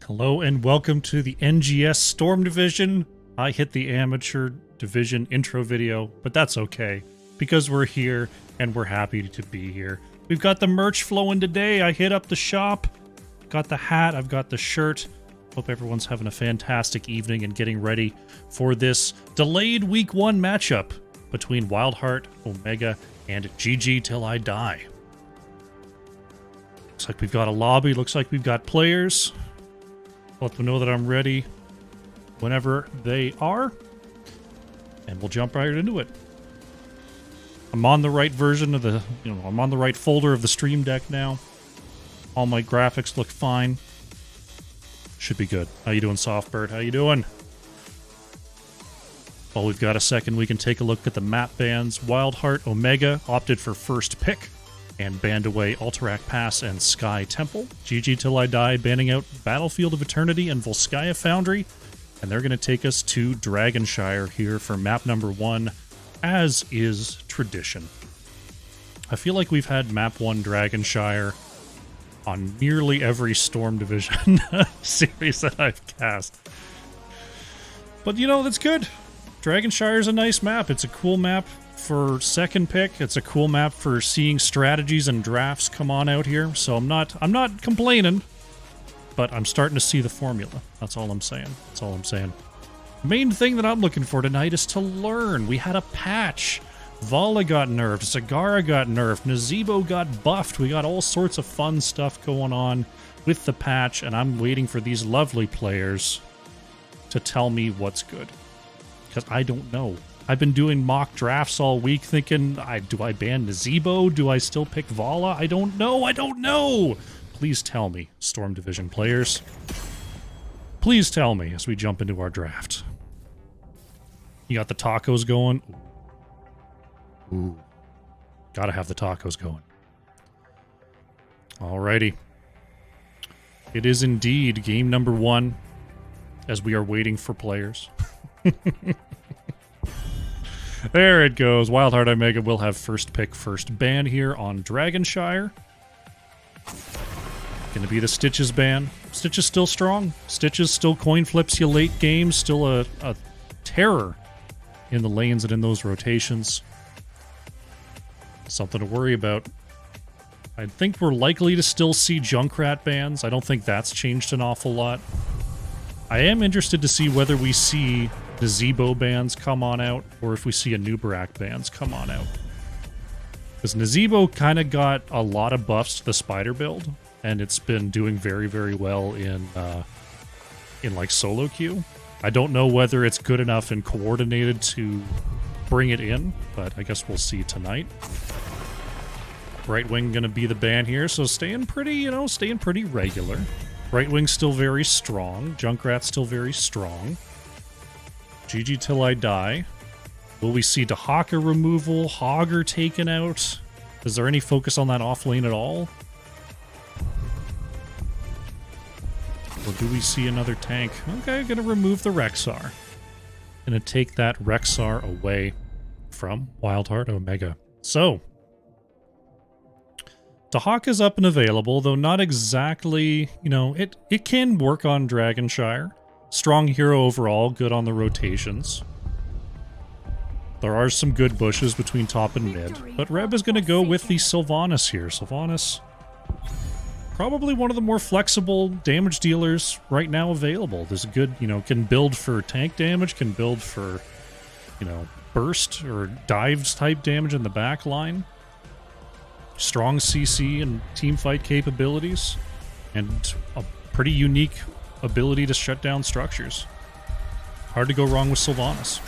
Hello and welcome to the NGS Storm Division. I hit the Amateur Division intro video, but that's okay, because we're here and we're happy to be here. We've got the merch flowing today. I hit up the shop, got the hat, I've got the shirt. Hope everyone's having a fantastic evening and getting ready for this delayed Week 1 matchup between WildHeart, Omega, and GG Till I Die. Looks like we've got a lobby, looks like we've got players. Let them know that I'm ready whenever they are, and we'll jump right into it. I'm on the right version of I'm on the right folder of the Stream Deck now. All my graphics look fine. Should be good. How you doing, Softbird? How you doing? While we've got a second, we can take a look at the map bans. WildHeart Omega opted for first pick and banned away Alterac Pass and Sky Temple. GG Till I Die banning out Battlefield of Eternity and Volskaya Foundry. And they're going to take us to Dragonshire here for map number 1, as is tradition. I feel like we've had map 1 Dragonshire on nearly every Storm Division series that I've cast. But you know, that's good. Dragonshire is a nice map. It's a cool map for second pick. It's a cool map for seeing strategies and drafts come on out here. So I'm not complaining, but I'm starting to see the formula. That's all I'm saying. That's all I'm saying. Main thing that I'm looking for tonight is to learn. We had a patch. Vala got nerfed, Zagara got nerfed, Nazebo got buffed. We got all sorts of fun stuff going on with the patch, and I'm waiting for these lovely players to tell me what's good. Because I don't know. I've been doing mock drafts all week thinking, do I ban Nazebo? Do I still pick Vala? I don't know! Please tell me, Storm Division players. Please tell me as we jump into our draft. You got the tacos going? Ooh. Gotta have the tacos going. Alrighty. It is indeed game number 1 as we are waiting for players. There it goes. WildHeart Omega will have first pick, first ban here on Dragonshire. Gonna be the Stitches ban. Stitches still strong. Stitches still coin flips you late game. Still a terror in the lanes and in those rotations. Something to worry about. I think we're likely to still see Junkrat bans. I don't think that's changed an awful lot. I am interested to see whether we see the Nazebo bans come on out, or if we see a Nubarak bans come on out. Because Nazebo kind of got a lot of buffs to the spider build, and it's been doing very, very well in like solo queue. I don't know whether it's good enough and coordinated to bring it in, but I guess we'll see tonight. Right Wing gonna be the ban here, so staying pretty regular. Right Wing's still very strong. Junkrat's still very strong. GG Till I Die. Will we see Dahaka removal? Hogger taken out? Is there any focus on that off lane at all? Or do we see another tank? Okay, gonna remove the Rexar. Gonna take that Rexar away from WildHeart Omega. So, Dahaka's up and available, though not exactly, it can work on Dragonshire. Strong hero overall, good on the rotations. There are some good bushes between top and mid, but Reb is going to go with the Sylvanas here. Sylvanas, probably one of the more flexible damage dealers right now available. There's a good, can build for tank damage, can build for, burst or dives type damage in the back line. Strong CC and teamfight capabilities, and a pretty unique ability to shut down structures. Hard to go wrong with Sylvanas.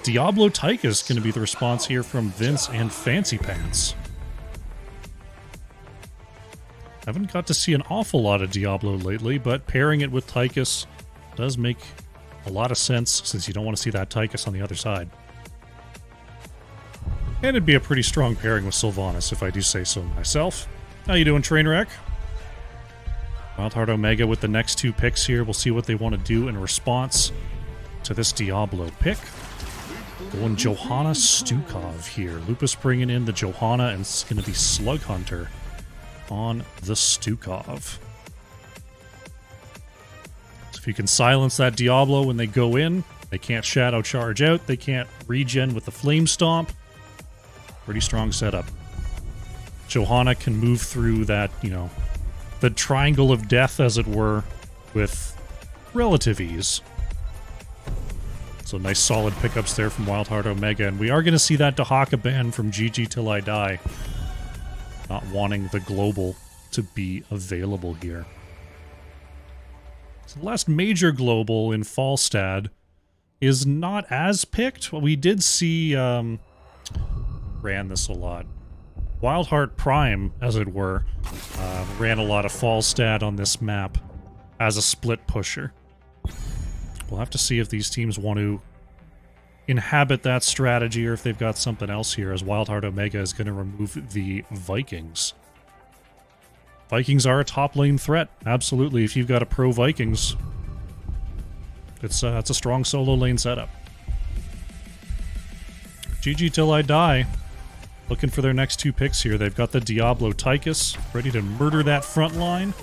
Diablo Tyka is going to be the response here from Vince and Fancy Pants. Haven't got to see an awful lot of Diablo lately, but pairing it with Tychus does make a lot of sense since you don't want to see that Tychus on the other side. And it'd be a pretty strong pairing with Sylvanas, if I do say so myself. How you doing, Trainwreck? WildHeart Omega with the next 2 picks here. We'll see what they want to do in response to this Diablo pick. Going Johanna Stukov here. Lupus bringing in the Johanna, and it's going to be Slug Hunter on the Stukov. If you can silence that Diablo when they go in, they can't shadow charge out, they can't regen with the Flame Stomp. Pretty strong setup. Johanna can move through that, you know, the triangle of death, as it were, with relative ease. So nice solid pickups there from WildHeart Omega, and we are going to see that Dahaka ban from GG Till I Die. Not wanting the global to be available here. So the last major global in Falstad is not as picked. Well, we did see, ran this a lot. WildHeart Prime, as it were, ran a lot of Falstad on this map as a split pusher. We'll have to see if these teams want to inhabit that strategy or if they've got something else here, as WildHeart Omega is going to remove the Vikings. Vikings are a top lane threat, absolutely. If you've got a pro Vikings, it's a strong solo lane setup. GG Till I Die, looking for their next two picks here. They've got the Diablo Tychus, ready to murder that front line.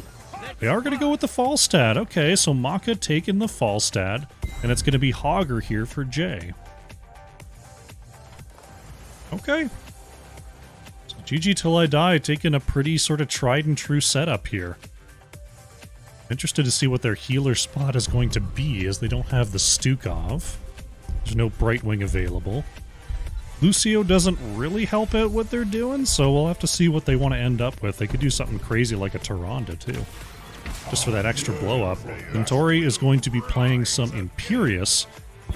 They are going to go with the Falstad. Okay, so Maka taking the Falstad, and it's going to be Hogger here for Jay. Okay. So GG Till I Die taking a pretty sort of tried and true setup here. Interested to see what their healer spot is going to be, as they don't have the Stukov. There's no Brightwing available. Lucio doesn't really help out what they're doing, so we'll have to see what they want to end up with. They could do something crazy like a Tyrande, too. Just for that extra blow-up. Tori is going to be playing some Imperius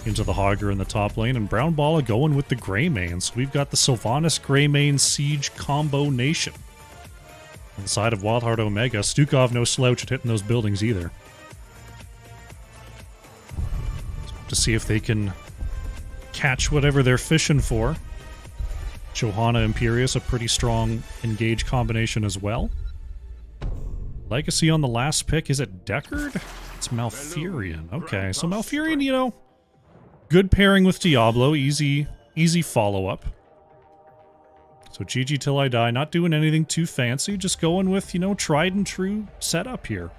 into the Hogger in the top lane, and Brown Balla going with the Greymane. So we've got the Sylvanas Greymane Siege combo nation. On the side of WildHeart Omega, Stukov no slouch at hitting those buildings either. So to see if they can catch whatever they're fishing for. Johanna Imperius, a pretty strong engage combination as well. Legacy on the last pick, is it Deckard? It's Malfurion. Okay, so Malfurion, you know, good pairing with Diablo, easy follow-up. So GG Till I Die, not doing anything too fancy, just going with, you know, tried and true setup here.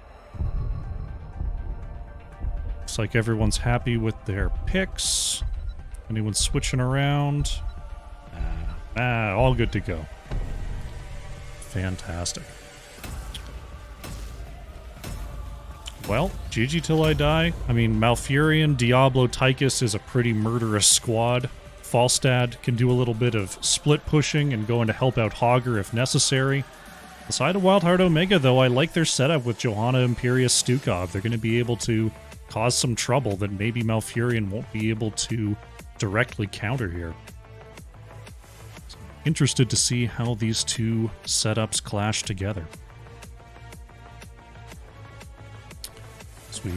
Looks like everyone's happy with their picks. Anyone switching around? All good to go. Fantastic. Well, GG Till I Die. I mean, Malfurion, Diablo, Tychus is a pretty murderous squad. Falstad can do a little bit of split pushing and go in to help out Hogger if necessary. The side of WildHeart Omega, though, I like their setup with Johanna, Imperius, Stukov. They're going to be able to cause some trouble that maybe Malfurion won't be able to directly counter here. So, interested to see how these two setups clash together. As we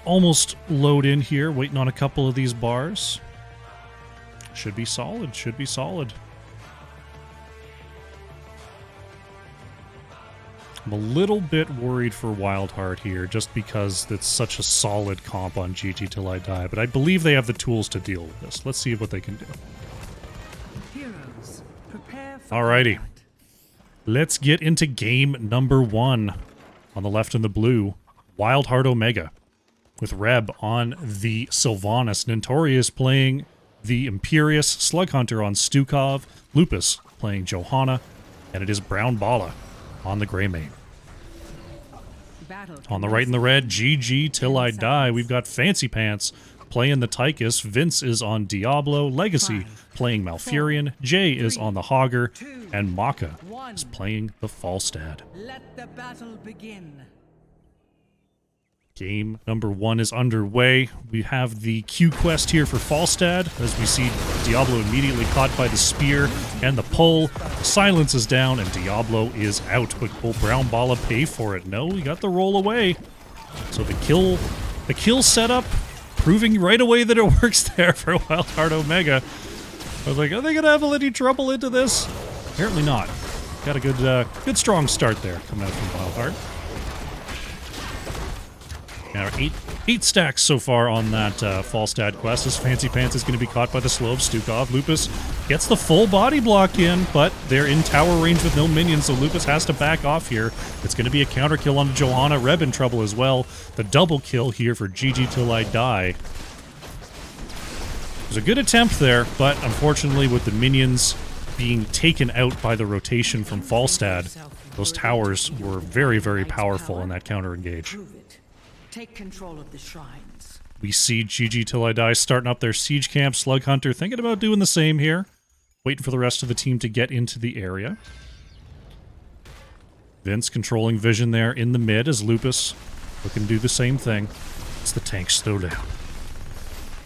almost load in here, waiting on a couple of these bars. Should be solid, should be solid. I'm a little bit worried for WildHeart here, just because it's such a solid comp on GG Till I Die, but I believe they have the tools to deal with this. Let's see what they can do. Heroes, prepare for Alrighty. combat. Let's get into game number 1. On the left in the blue, WildHeart Omega, with Reb on the Sylvanas. Nintorius playing the Imperius, Slug Hunter on Stukov, Lupus playing Johanna, and it is Brown Balla on the Greymane. On the right in the red, GG Till I Die. We've got Fancy Pants playing the Tychus. Vince is on Diablo. Legacy playing Malfurion. Jay is on the Hogger. And Maka is playing the Falstad. Let the battle begin. Game number 1 is underway. We have the Q quest here for Falstad, as we see Diablo immediately caught by the spear and the pull. Silence is down and Diablo is out, but will Brown Balla pay for it? No, he got the roll away. So the kill setup, proving right away that it works there for WildHeart Omega. I was like, are they gonna have any trouble into this? Apparently not. Got a good strong start there coming out from WildHeart. Now, 8 stacks so far on that Falstad quest, as Fancy Pants is going to be caught by the slow of Stukov. Lupus gets the full body block in, but they're in tower range with no minions, so Lupus has to back off here. It's going to be a counter kill on Johanna. Reb in trouble as well. The double kill here for GG Till I Die. It was a good attempt there, but unfortunately with the minions being taken out by the rotation from Falstad, those towers were very, very powerful in that counter engage. Take control of the shrines. We see GG Till I Die starting up their siege camp. Slug Hunter thinking about doing the same here. Waiting for the rest of the team to get into the area. Vince controlling vision there in the mid as Lupus looking to do the same thing. It's the tank slow down.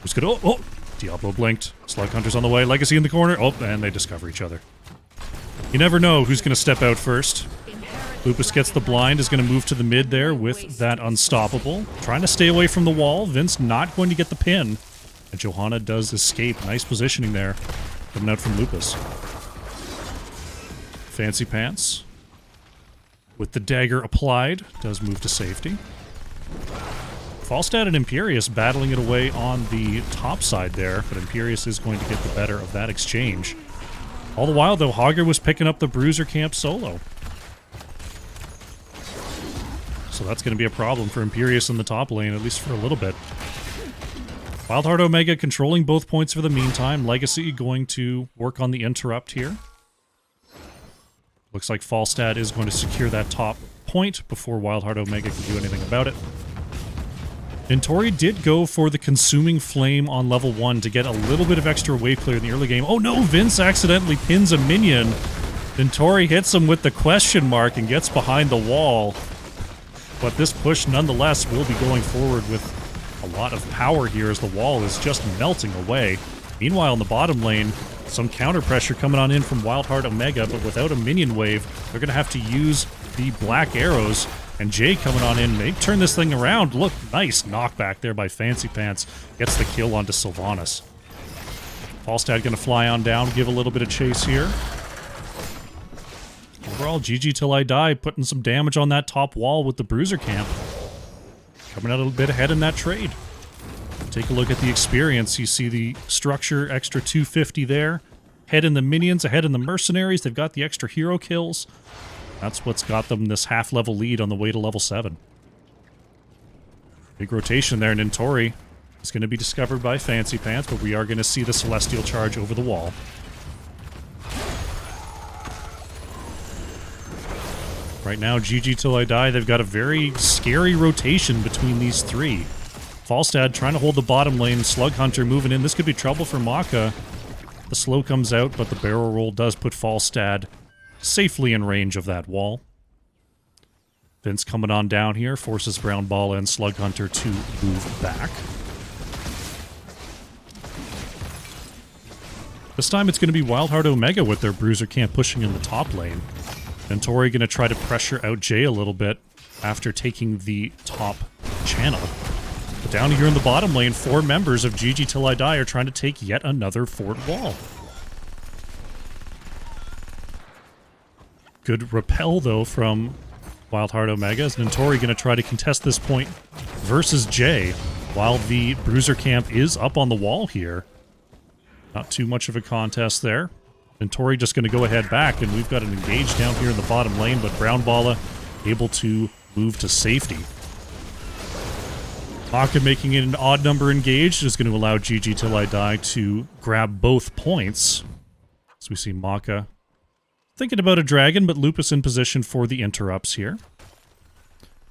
Who's gonna... Oh! Diablo blinked. Slug Hunter's on the way. Legacy in the corner. Oh, and they discover each other. You never know who's gonna step out first. Lupus gets the blind, is going to move to the mid there with that Unstoppable. Trying to stay away from the wall. Vince not going to get the pin. And Johanna does escape. Nice positioning there. Coming out from Lupus. Fancy Pants, with the dagger applied, does move to safety. Falstad and Imperius battling it away on the top side there, but Imperius is going to get the better of that exchange. All the while, though, Hogger was picking up the Bruiser camp solo. So that's going to be a problem for Imperius in the top lane, at least for a little bit. WildHeart Omega controlling both points for the meantime. Legacy going to work on the interrupt here. Looks like Falstad is going to secure that top point before WildHeart Omega can do anything about it. Intori did go for the Consuming Flame on level 1 to get a little bit of extra wave clear in the early game. Oh no, Vince accidentally pins a minion. Intori hits him with the question mark and gets behind the wall. But this push, nonetheless, will be going forward with a lot of power here as the wall is just melting away. Meanwhile, in the bottom lane, some counter pressure coming on in from WildHeart Omega, but without a minion wave, they're going to have to use the black arrows. And Jay coming on in, may turn this thing around. Look, nice knockback there by Fancy Pants. Gets the kill onto Sylvanas. Falstad going to fly on down, give a little bit of chase here. Overall, GG Till I Die, putting some damage on that top wall with the Bruiser camp. Coming out a little bit ahead in that trade. Take a look at the experience. You see the structure, extra 250 there. Head in the minions, ahead in the mercenaries. They've got the extra hero kills. That's what's got them this half-level lead on the way to level 7. Big rotation there, and Intori is going to be discovered by Fancy Pants, but we are going to see the Celestial charge over the wall. Right now, GG Till I Die, they've got a very scary rotation between these three. Falstad trying to hold the bottom lane, Slug Hunter moving in. This could be trouble for Maka. The slow comes out, but the barrel roll does put Falstad safely in range of that wall. Vince coming on down here, forces Brown Ball and Slug Hunter to move back. This time it's going to be WildHeart Omega with their Bruiser camp pushing in the top lane. Intori going to try to pressure out Jay a little bit after taking the top channel. But down here in the bottom lane, 4 members of GG Till I Die are trying to take yet another fort wall. Good repel, though, from WildHeart Omega. Is Intori going to try to contest this point versus Jay while the Bruiser camp is up on the wall here. Not too much of a contest there. Intori just going to go ahead back, and we've got an engage down here in the bottom lane, but Brownballa able to move to safety. Maka making it an odd number engaged is going to allow GG Till I Die to grab both points. So we see Maka thinking about a dragon, but Lupus in position for the interrupts here.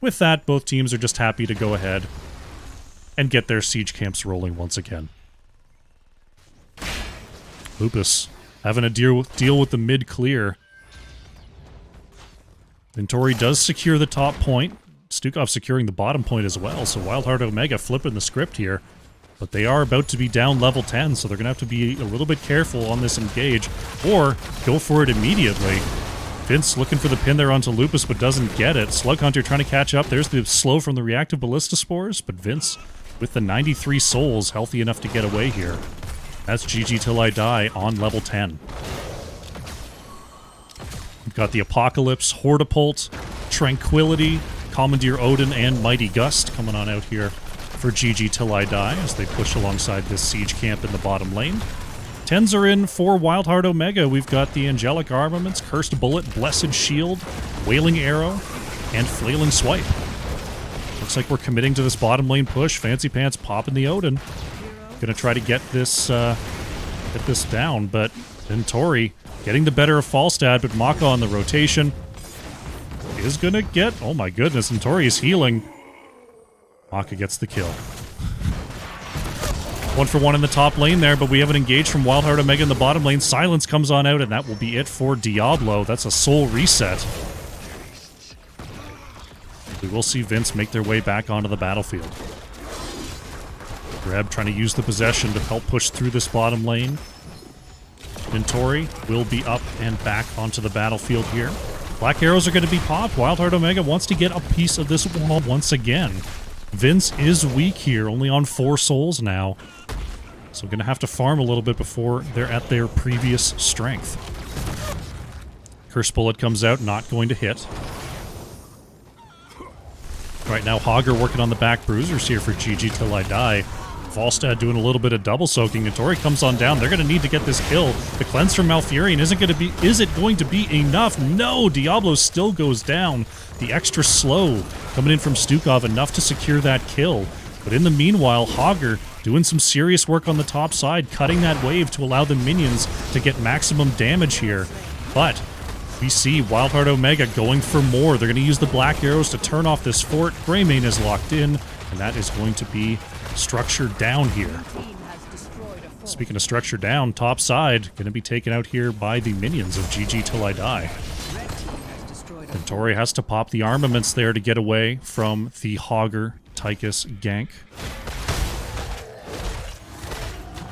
With that, both teams are just happy to go ahead and get their siege camps rolling once again. Lupus having a deal with the mid clear. Intori does secure the top point. Stukov securing the bottom point as well, so WildHeart Omega flipping the script here. But they are about to be down level 10, so they're going to have to be a little bit careful on this engage, or go for it immediately. Vince looking for the pin there onto Lupus, but doesn't get it. Slug Hunter trying to catch up. There's the slow from the reactive ballista spores, but Vince with the 93 souls healthy enough to get away here. That's GG Till I Die on level 10. We've got the Apocalypse, Hortipult, Tranquility, Commandeer Odin, and Mighty Gust coming on out here for GG Till I Die as they push alongside this siege camp in the bottom lane. 10s are in for WildHeart Omega. We've got the Angelic Armaments, Cursed Bullet, Blessed Shield, Wailing Arrow, and Flailing Swipe. Looks like we're committing to this bottom lane push. Fancy Pants popping the Odin. Gonna try to get this down, but Tori getting the better of Falstad, but Maka on the rotation is gonna get... Oh my goodness, and Tori is healing. Maka gets the kill. 1 for 1 in the top lane there, but we have an engage from WildHeart Omega in the bottom lane. Silence comes on out, and that will be it for Diablo. That's a soul reset. We will see Vince make their way back onto the battlefield. Reb trying to use the possession to help push through this bottom lane. Tori will be up and back onto the battlefield here. Black arrows are going to be popped. WildHeart Omega wants to get a piece of this wall once again. Vince is weak here, only on 4 souls now. So going to have to farm a little bit before they're at their previous strength. Cursed Bullet comes out, not going to hit. Right now, Hogger working on the back bruisers here for GG Till I Die. Falstad doing a little bit of double soaking. Tori comes on down. They're going to need to get this kill. The cleanse from Malfurion isn't going to be... Is it going to be enough? No! Diablo still goes down. The extra slow coming in from Stukov, enough to secure that kill. But in the meanwhile, Hogger doing some serious work on the top side, cutting that wave to allow the minions to get maximum damage here. But we see WildHeart Omega going for more. They're going to use the black arrows to turn off this fort. Greymane is locked in, and that is going to be structure down here. Speaking of structure down, top side going to be taken out here by the minions of GG Till I Die. And Tori has to pop the armaments there to get away from the Hogger Tychus gank.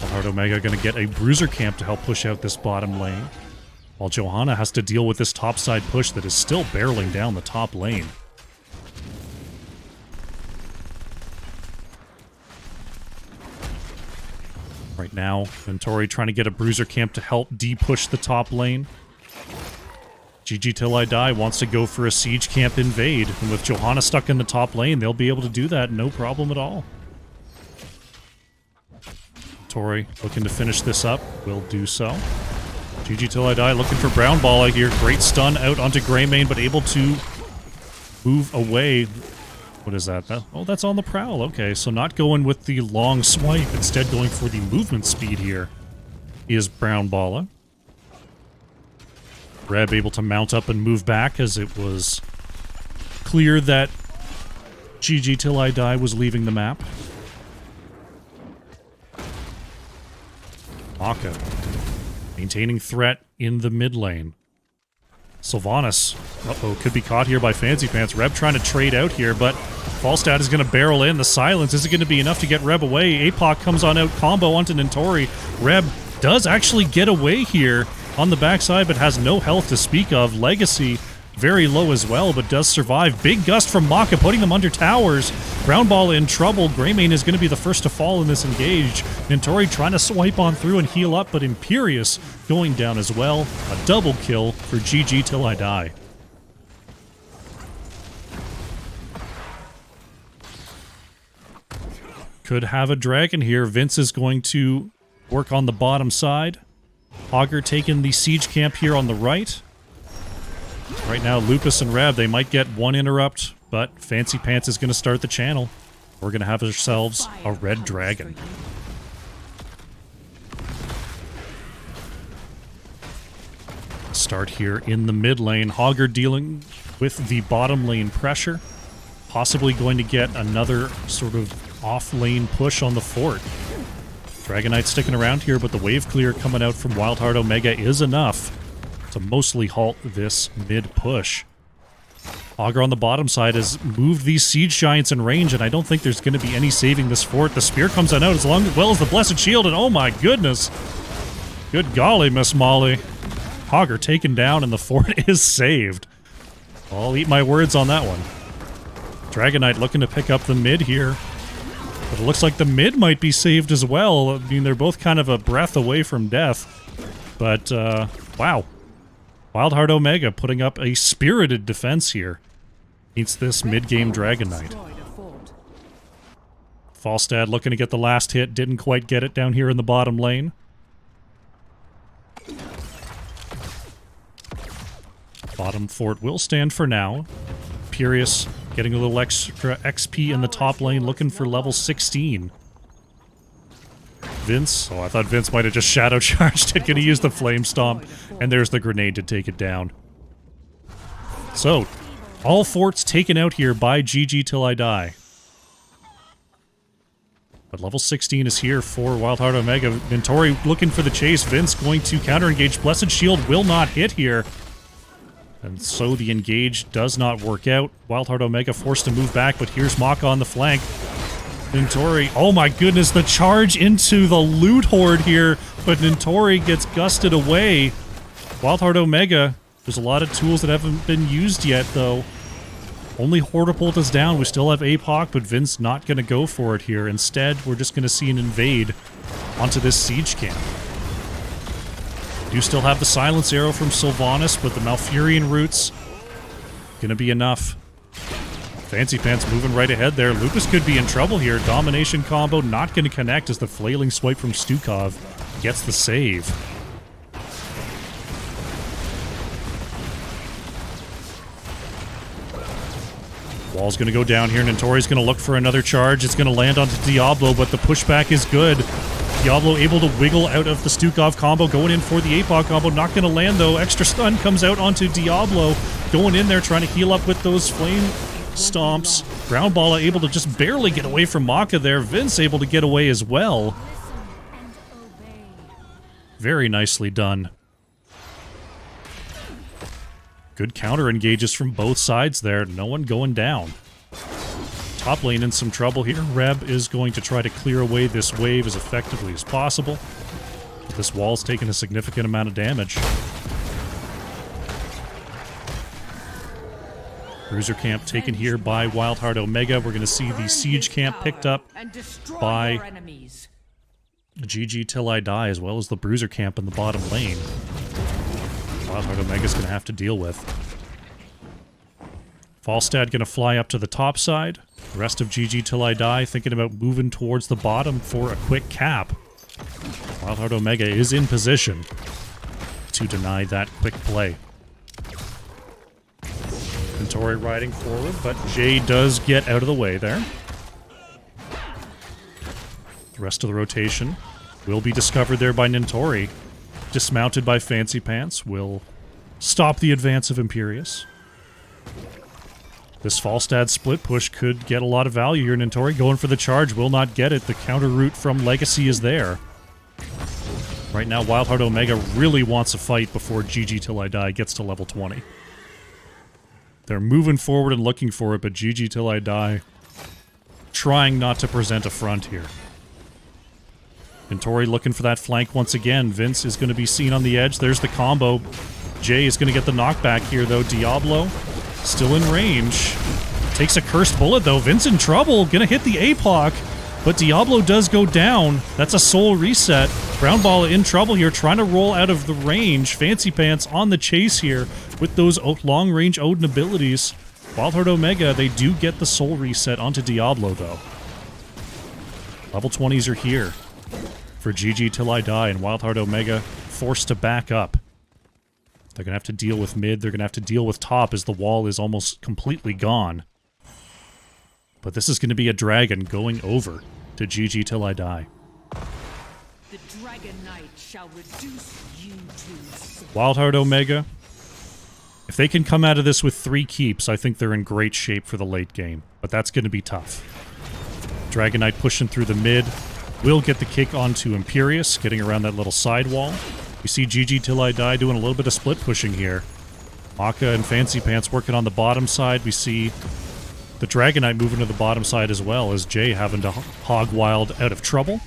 WildHeart Omega going to get a bruiser camp to help push out this bottom lane, while Johanna has to deal with this topside push that is still barreling down the top lane. Right now, Tori trying to get a bruiser camp to help de-push the top lane. GG Till I Die wants to go for a siege camp invade, and with Johanna stuck in the top lane, they'll be able to do that no problem at all. Tori looking to finish this up, will do so. GG Till I Die looking for Brown Balla here. Great stun out onto Greymane, but able to move away. What is that? Oh, that's on the prowl. Okay, so not going with the long swipe, instead going for the movement speed here is Brown Balla. Reb able to mount up and move back as it was clear that GG Till I Die was leaving the map. Maka maintaining threat in the mid lane. Sylvanas, could be caught here by Fancy Pants. Reb trying to trade out here, but Falstad is going to barrel in. The silence isn't going to be enough to get Reb away. APOC comes on out, combo onto Nintori. Reb does actually get away here on the backside, but has no health to speak of. Legacy very low as well, but does survive. Big gust from Maka, putting them under towers. Brown Ball in trouble. Greymane is going to be the first to fall in this engage. Nintori trying to swipe on through and heal up, but Imperious going down as well. A double kill for GG Till I Die. Could have a dragon here. Vince is going to work on the bottom side. Hogger taking the siege camp here on the right. Right now, Lupus and Rab, they might get one interrupt, but Fancy Pants is going to start the channel. We're going to have ourselves a red dragon. Start here in the mid lane. Hogger dealing with the bottom lane pressure. Possibly going to get another sort of off-lane push on the fort. Dragon Knight sticking around here, but the wave clear coming out from WildHeart Omega is enough to mostly halt this mid-push. Hogger on the bottom side has moved these Siege Giants in range, and I don't think there's going to be any saving this fort. The spear comes on out as well as the Blessed Shield, and oh my goodness! Good golly, Miss Molly. Hogger taken down, and the fort is saved. I'll eat my words on that one. Dragon Knight looking to pick up the mid here. But it looks like the mid might be saved as well. I mean, they're both kind of a breath away from death. But, wow. WildHeart Omega putting up a spirited defense here against this mid-game Dragon Knight. Falstad looking to get the last hit, didn't quite get it down here in the bottom lane. Bottom fort will stand for now. Imperius getting a little extra XP in the top lane, looking for level 16. Vince, oh, I thought Vince might have just shadow charged it, gonna use the flame stomp, and there's the grenade to take it down. So, all forts taken out here by GG Till I Die. But level 16 is here for WildHeart Omega. Nintori looking for the chase. Vince going to counter-engage. Blessed Shield will not hit here. And so the engage does not work out. WildHeart Omega forced to move back, but here's Maka on the flank. Nintori, oh my goodness, the charge into the loot horde here, but Nintori gets gusted away. WildHeart Omega, there's a lot of tools that haven't been used yet, though. Only Hortipult is down. We still have APOC, but Vince not going to go for it here. Instead, we're just going to see an invade onto this siege camp. Do still have the Silence Arrow from Sylvanas, but the Malfurion roots going to be enough. Fancy Pants moving right ahead there. Lucas could be in trouble here. Domination combo not going to connect as the Flailing Swipe from Stukov gets the save. Wall's going to go down here. Nintori's going to look for another charge. It's going to land onto Diablo, but the pushback is good. Diablo able to wiggle out of the Stukov combo, going in for the APOC combo. Not going to land, though. Extra stun comes out onto Diablo. Going in there, trying to heal up with those flame stomps. Groundballa able to just barely get away from Maka there. Vince able to get away as well. Very nicely done. Good counter engages from both sides there. No one going down. Top lane in some trouble here. Reb is going to try to clear away this wave as effectively as possible. But this wall's taken a significant amount of damage. Bruiser camp taken here by WildHeart Omega. We're going to see the siege camp picked up by GG Till I Die, as well as the Bruiser camp in the bottom lane. WildHeart Omega's going to have to deal with. Falstad going to fly up to the top side. The rest of GG Till I Die thinking about moving towards the bottom for a quick cap. WildHeart Omega is in position to deny that quick play. Nintori riding forward, but Jay does get out of the way there. The rest of the rotation will be discovered there by Nintori. Dismounted by Fancy Pants will stop the advance of Imperius. This Falstad split push could get a lot of value here. Nintori going for the charge, will not get it. The counter route from Legacy is there. Right now, WildHeart Omega really wants a fight before GG Till I Die gets to level 20. They're moving forward and looking for it, but GG Till I Die trying not to present a front here. Nintori looking for that flank once again. Vince is going to be seen on the edge. There's the combo. Jay is going to get the knockback here, though. Diablo still in range. Takes a cursed bullet, though. Vince in trouble. Going to hit the APOC, but Diablo does go down. That's a soul reset. Groundball in trouble here, trying to roll out of the range. Fancy Pants on the chase here with those long-range Odin abilities. WildHeart Omega, they do get the soul reset onto Diablo, though. Level 20s are here for GG Till I Die, and WildHeart Omega forced to back up. They're going to have to deal with mid, they're going to have to deal with top as the wall is almost completely gone. But this is going to be a dragon going over to GG Till I Die. The Dragon Knight shall reduce you to WildHeart Omega, if they can come out of this with 3 keeps, I think they're in great shape for the late game. But that's going to be tough. Dragon Knight pushing through the mid. Will get the kick onto Imperius, getting around that little sidewall. We see GG Till I Die doing a little bit of split pushing here. Maka and Fancy Pants working on the bottom side. We see the Dragon Knight moving to the bottom side as well, as Jay having to hog wild out of trouble.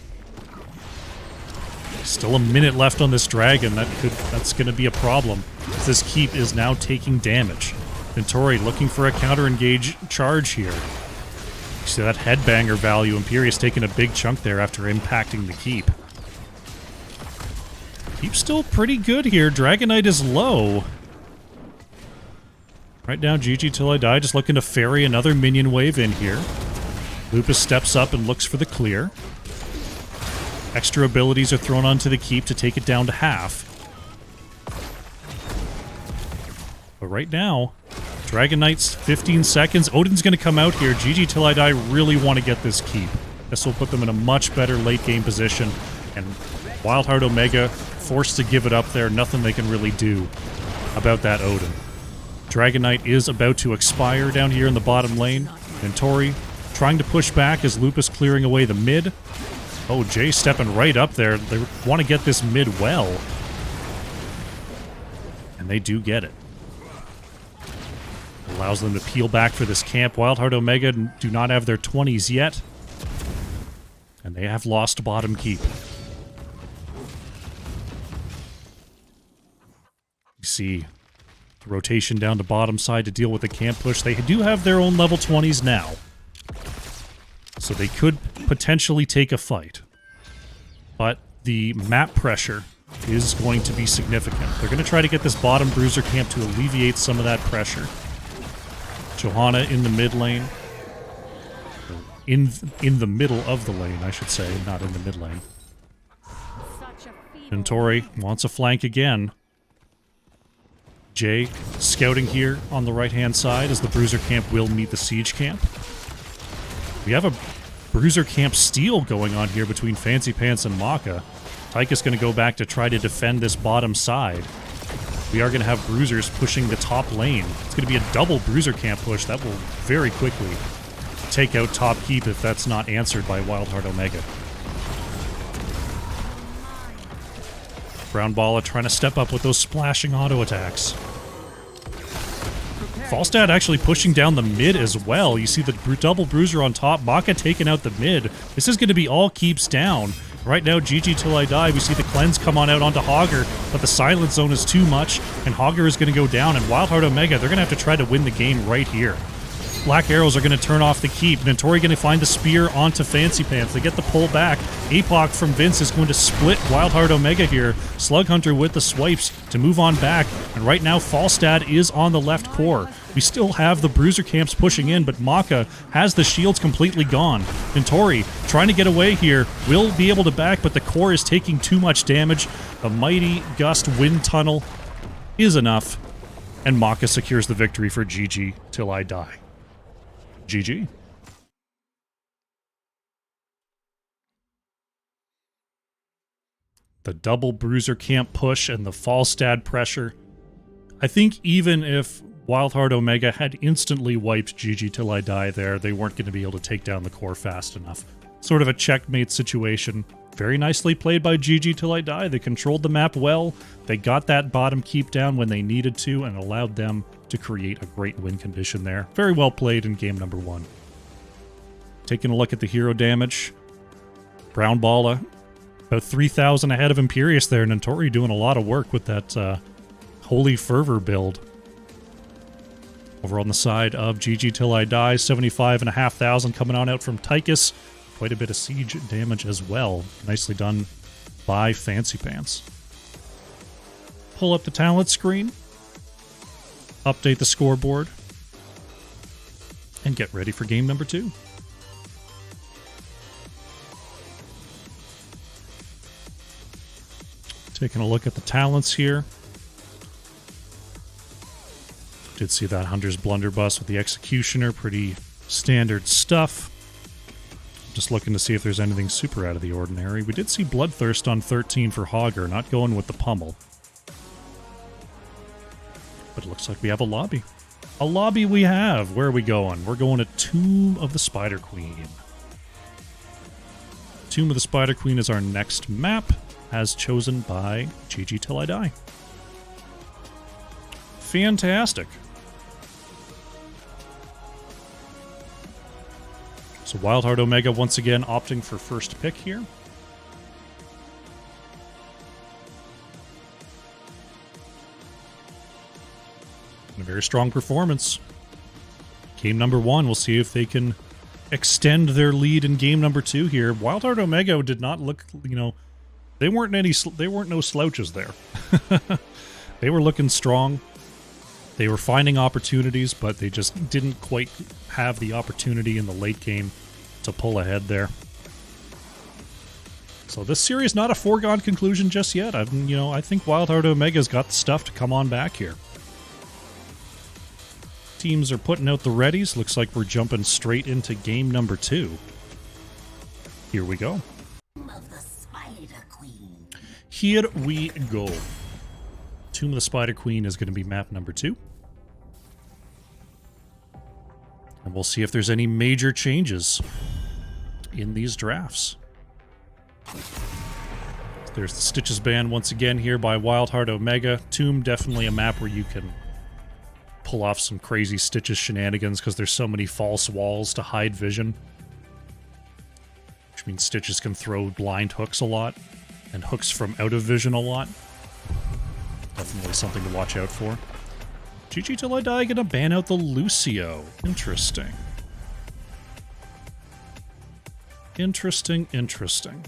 Still a minute left on this dragon. That's going to be a problem. This keep is now taking damage. Nintori looking for a counter engage charge here. You see that headbanger value. Imperius taking a big chunk there after impacting the keep. Keep's still pretty good here. Dragon Knight is low. Right now, GG Till I Die just looking to ferry another minion wave in here. Lupus steps up and looks for the clear. Extra abilities are thrown onto the keep to take it down to half. But right now, Dragon Knight's 15 seconds. Odin's going to come out here. GG Till I Die really want to get this keep. This will put them in a much better late game position. And WildHeart Omega forced to give it up there. Nothing they can really do about that Odin. Dragon Knight is about to expire down here in the bottom lane. And Tori trying to push back as Lupus clearing away the mid. Oh, Jay stepping right up there. They want to get this mid well. And they do get it. Allows them to peel back for this camp. WildHeart Omega do not have their 20s yet. And they have lost bottom keep. You see the rotation down to bottom side to deal with the camp push. They do have their own level 20s now. So they could potentially take a fight. But the map pressure is going to be significant. They're going to try to get this bottom bruiser camp to alleviate some of that pressure. Johanna in the mid lane. In the middle of the lane, I should say, not in the mid lane. And Tori wants a flank again. Jay scouting here on the right-hand side as the bruiser camp will meet the siege camp. We have a bruiser camp steal going on here between Fancy Pants and Maka. Tyka's going to go back to try to defend this bottom side. We are going to have bruisers pushing the top lane. It's going to be a double bruiser camp push. That will very quickly take out top keep if that's not answered by WildHeart Omega. Brown Balla trying to step up with those splashing auto attacks. Falstad actually pushing down the mid as well. You see the double bruiser on top. Maka taking out the mid. This is going to be all keeps down. Right now, GG Till I Die, we see the cleanse come on out onto Hogger, but the silence zone is too much, and Hogger is going to go down, and WildHeart Omega, they're going to have to try to win the game right here. Black arrows are going to turn off the keep. Nantori going to find the spear onto Fancy Pants. They get the pull back. Apoc from Vince is going to split WildHeart Omega here. Slug Hunter with the swipes to move on back. And right now, Falstad is on the left core. We still have the bruiser camps pushing in, but Maka has the shields completely gone. Nantori trying to get away here. Will be able to back, but the core is taking too much damage. The mighty gust wind tunnel is enough. And Maka secures the victory for GG Till I Die. GG. The double bruiser camp push and the Falstad pressure. I think even if WildHeart Omega had instantly wiped GG Till I Die there, they weren't going to be able to take down the core fast enough. Sort of a checkmate situation. Very nicely played by GG Till I Die. They controlled the map well. They got that bottom keep down when they needed to and allowed them to create a great win condition there. Very well played in game number 1. Taking a look at the hero damage. Brown Balla, about 3,000 ahead of Imperius there. Nantori doing a lot of work with that Holy Fervor build. Over on the side of GG Till I Die, 75,500 coming on out from Tychus. Quite a bit of siege damage as well. Nicely done by Fancy Pants. Pull up the talent screen. Update the scoreboard. And get ready for game number 2. Taking a look at the talents here. Did see that Hunter's Blunderbuss with the Executioner. Pretty standard stuff. Just looking to see if there's anything super out of the ordinary. We did see Bloodthirst on 13 for Hogger, not going with the pummel. But it looks like we have a lobby. A lobby we have. Where are we going? We're going to Tomb of the Spider Queen. Tomb of the Spider Queen is our next map, as chosen by GG Till I Die. Fantastic. So WildHeart Omega once again opting for first pick here. And a very strong performance. Game number 1, we'll see if they can extend their lead in game number 2 here. WildHeart Omega did not look, they weren't no slouches there. They were looking strong. They were finding opportunities, but they just didn't quite have the opportunity in the late game to pull ahead there. So this series not a foregone conclusion just yet. I think WildHeart Omega's got the stuff to come on back here. Teams are putting out the readies. Looks like we're jumping straight into game number 2. Here we go. Here we go. Tomb of the Spider Queen is going to be map number 2. And we'll see if there's any major changes in these drafts. There's the Stitches ban once again here by WildHeart Omega. Tomb, definitely a map where you can pull off some crazy Stitches shenanigans because there's so many false walls to hide vision. Which means Stitches can throw blind hooks a lot, and hooks from out of vision a lot. Definitely something to watch out for. GG Till I Die gonna ban out the Lucio. Interesting. Interesting.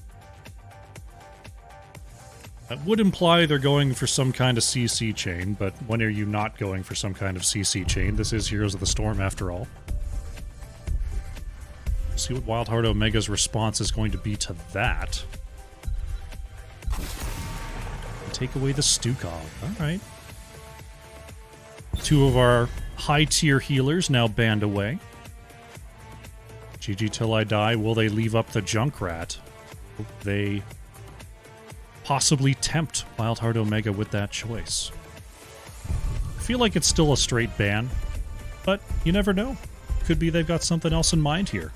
That would imply they're going for some kind of CC chain, but when are you not going for some kind of CC chain? This is Heroes of the Storm after all. See what WildHeart Omega's response is going to be to that. Take away the Stukov. Alright. 2 of our high-tier healers now banned away. GG Till I Die. Will they leave up the Junkrat? Will they possibly tempt WildHeart Omega with that choice? I feel like it's still a straight ban, but you never know. Could be they've got something else in mind here.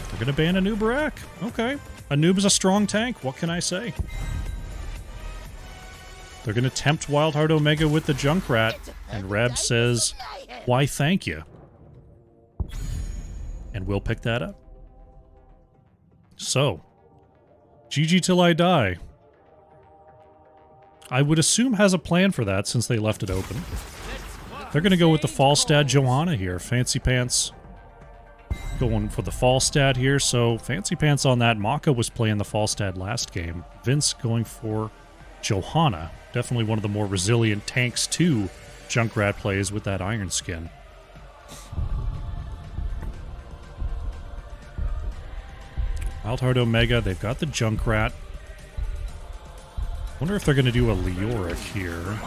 They're going to ban a new Barak. Okay. A noob is a strong tank. What can I say? They're going to tempt WildHeart Omega with the Junkrat, and Reb says, why thank you? And we'll pick that up. So, GG Till I Die. I would assume has a plan for that since they left it open. They're going to go with the Falstad Johanna here. Fancy Pants going for the Falstad here, so Fancy Pants on that. Maka was playing the Falstad last game. Vince going for Johanna. Definitely one of the more resilient tanks to Junkrat plays with that Iron Skin. WildHeart Omega, they've got the Junkrat. Wonder if they're going to do a Leoric here.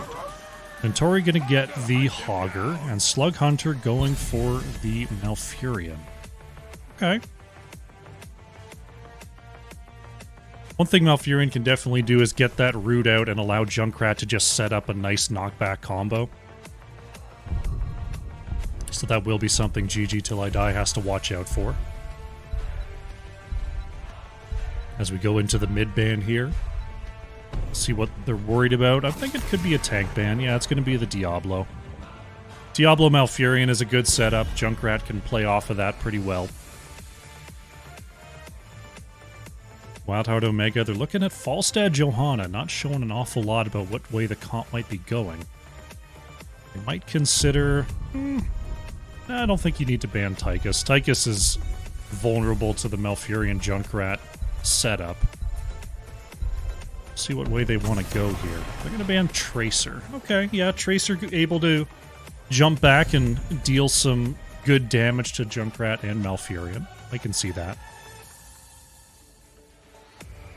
Ventori going to get the Hogger, and Slug Hunter going for the Malfurion. Okay. One thing Malfurion can definitely do is get that root out and allow Junkrat to just set up a nice knockback combo. So that will be something GG Till I Die has to watch out for. As we go into the mid ban here. See what they're worried about. I think it could be a tank ban. Yeah, it's going to be the Diablo. Diablo Malfurion is a good setup. Junkrat can play off of that pretty well. WildHeart Omega, they're looking at Falstad Johanna, not showing an awful lot about what way the comp might be going. They might consider... I don't think you need to ban Tychus. Tychus is vulnerable to the Malfurion Junkrat setup. See what way they want to go here. They're going to ban Tracer. Okay, yeah, Tracer able to jump back and deal some good damage to Junkrat and Malfurion. I can see that.